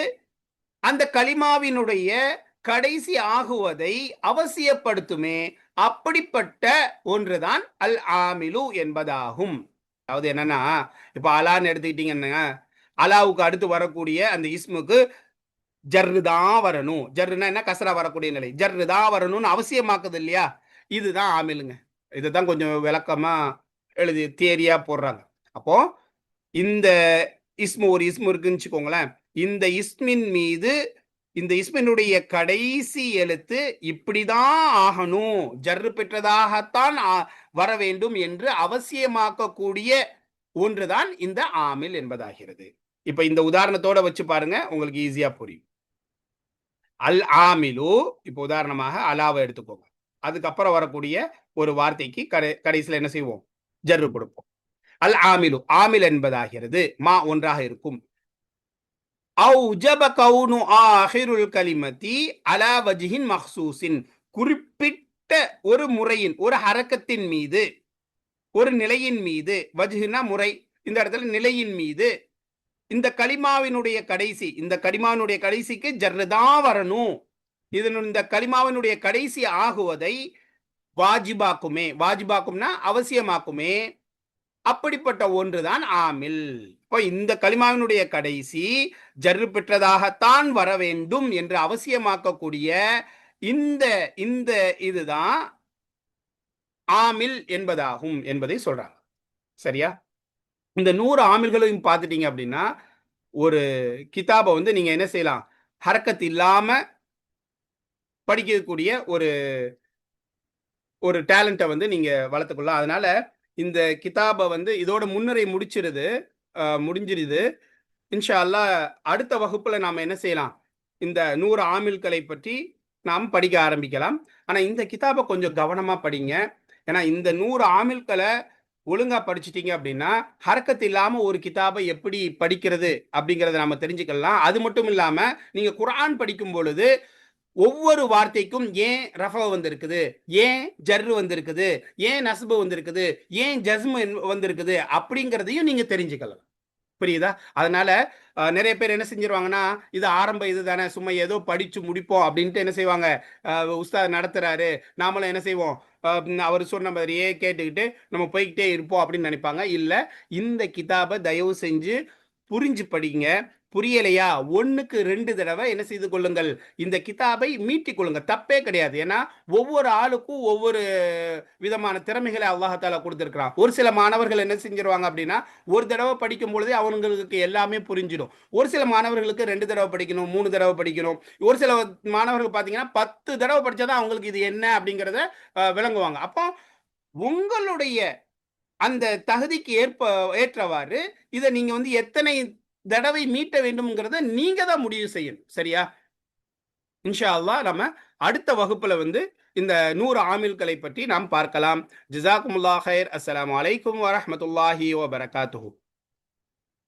அந்த கலிமாவினுடைய கடைசி ஆகுவதை அவசியப்படுத்துமே அப்படிப்பட்ட ஒன்றுதான் அல் ஆமிலு என்பதாகும். அதாவது என்னன்னா இப்ப அலான்னு எடுத்துக்கிட்டீங்கன்னா அலாவுக்கு அடுத்து வரக்கூடிய அந்த இஸ்முக்கு ஜர்ரு தான் வரணும். ஜர்ருனா என்ன? கசரா வரக்கூடிய நிலை. ஜர்ரு தான் வரணும்னு அவசியமாக்குது இல்லையா? இதுதான் ஆமிலுங்க. இதுதான் கொஞ்சம் விளக்கமா எழுதி தியரியா போடுறாங்க. அப்போ இந்த இஸ்மு ஒரு இஸ்மு இருக்குன்னு வச்சுக்கோங்களேன். இந்த இஸ்மின் மீது இந்த இஸ்மினுடைய கடைசி எழுத்து இப்படிதான் ஆகணும், ஜர்ரு பெற்றதாகத்தான் வர வேண்டும் என்று அவசியமாக்கக்கூடிய ஒன்றுதான் இந்த ஆமில் என்பதாகிறது. இப்ப இந்த உதாரணத்தோட வச்சு பாருங்க, உங்களுக்கு ஈஸியா புரியும். அல் ஆமிலு இப்ப உதாரணமாக அலாவை எடுத்துக்கோங்க. அதுக்கப்புறம் வரக்கூடிய ஒரு வார்த்தைக்கு கடைசியில் என்ன செய்வோம்? ஜர்ரு கொடுப்போம். அல் ஆமிலு ஆமில் என்பதாகிறது மா ஒன்றாக இருக்கும். அவுஜப கௌனு ஆஹிருல் கலிமத்தி அலா வஜ்ஹின் மஹ்சூஸின் குறிப்பிட்ட ஒரு முறையின் ஒரு ஹரக்கத்தின் மீது, ஒரு நிலையின் மீது, வஜ்ஹுனா முறை, இந்த இடத்துல நிலையின் மீது இந்த கலிமாவினுடைய கடைசி, இந்த கலிமாவினுடைய கடைசிக்கு ஜர்ரு தான் வரணும். இந்த கலிமாவினுடைய கடைசி ஆகுவதை வாஜிபாக்குமே, வாஜிபாக்கும்னா அவசியமாக்குமே அப்படிப்பட்ட ஒன்றுதான் ஆமில். இப்போ இந்த கலிமாவினுடைய கடைசி ஜர்ரு பெற்றதாகத்தான் வர வேண்டும் என்று அவசியமாக்கக்கூடிய இந்த இந்த இதுதான் ஆமில் என்பதாகும் என்பதை சொல்றாங்க. சரியா? இந்த 100 ஆமில்களையும் பார்த்துட்டீங்க அப்படின்னா ஒரு கிதாபை வந்து நீங்க என்ன செய்யலாம்? ஹரக்கத் இல்லாம படிக்கக்கூடிய ஒரு ஒரு டேலண்ட்டை வந்து நீங்க வளர்த்துக்கொள்ளலாம். அதனால இந்த கிதாபை வந்து இதோட முன்னுரை முடிஞ்சிருது. இன்ஷா அல்லாஹ் அடுத்த வகுப்புல நாம என்ன செய்யலாம், இந்த 100 ஆமில்களை பற்றி நாம் படிக்க ஆரம்பிக்கலாம். ஆனா இந்த கிதாபை கொஞ்சம் கவனமா படிங்க. ஏன்னா இந்த 100 ஆமில்களை ஒழுங்கா படிச்சிட்டீங்க அப்படின்னா ஹரக்கத் இல்லாம ஒரு கிதாபை எப்படி படிக்கிறது அப்படிங்கறத நாம தெரிஞ்சுக்கலாம். அது மட்டும் இல்லாம நீங்க குர்ஆன் படிக்கும் பொழுது ஒவ்வொரு வார்த்தைக்கும் ஏன் ரஃபா வந்திருக்குது, ஏன் ஜர்ரு வந்திருக்குது, ஏன் நஸ்பு வந்திருக்குது, ஏன் ஜஸ்மு வந்திருக்குது அப்படிங்கிறதையும் நீங்க தெரிஞ்சுக்கலாம். புரியுதா? அதனால நிறைய பேர் என்ன செஞ்சிருவாங்கன்னா, இது ஆரம்ப இது தானே, சும்மா ஏதோ படிச்சு முடிப்போம் அப்படின்ட்டு என்ன செய்வாங்க, உஸ்தாத் நடத்துறாரு, நாமளும் என்ன செய்வோம், அவர் சொன்ன மாதிரியே கேட்டுக்கிட்டு நம்ம போய்கிட்டே இருப்போம் அப்படின்னு நினைப்பாங்க. இல்ல, இந்த கிதாபை தயவு செஞ்சு புரிஞ்சு படிங்க. புரியலையா, 1க்கு 2 தடவை என்ன செய்து கொள்ளுங்கள், இந்த கிதாபை மீட்டிக் கொள்ளுங்க. தப்பே கிடையாது. ஏன்னா ஒவ்வொரு ஆளுக்கும் ஒவ்வொரு விதமான திறமைகளை அல்லாஹால கொடுத்திருக்கிறான். ஒரு சில மாணவர்கள் என்ன செஞ்சிருவாங்க அப்படின்னா, ஒரு தடவை படிக்கும் பொழுதே அவங்களுக்கு எல்லாமே புரிஞ்சிடும். ஒரு சில மாணவர்களுக்கு 2 தடவை படிக்கணும், 3 தடவை படிக்கணும். ஒரு சில மாணவர்கள் பார்த்தீங்கன்னா 10 தடவை படிச்சாதான் அவங்களுக்கு இது என்ன அப்படிங்கிறத விளங்குவாங்க. அப்போ உங்களுடைய அந்த தகுதிக்கு ஏற்றவாறு இதை நீங்க வந்து எத்தனை தடவை மீட்ட வேண்டும்ங்கிறத நீங்க தான் முடிவு செய்யணும். சரியா? இன்ஷா அல்லாஹ் நம்ம அடுத்த வகுப்புல வந்து இந்த 100 ஆமில்களை பற்றி நாம் பார்க்கலாம். ஜஸாக்குமுல்லாஹ் ஹைர். அஸ்ஸலாமு அலைக்கும் வரஹ்மத்துல்லாஹி வபரகாத்துஹு.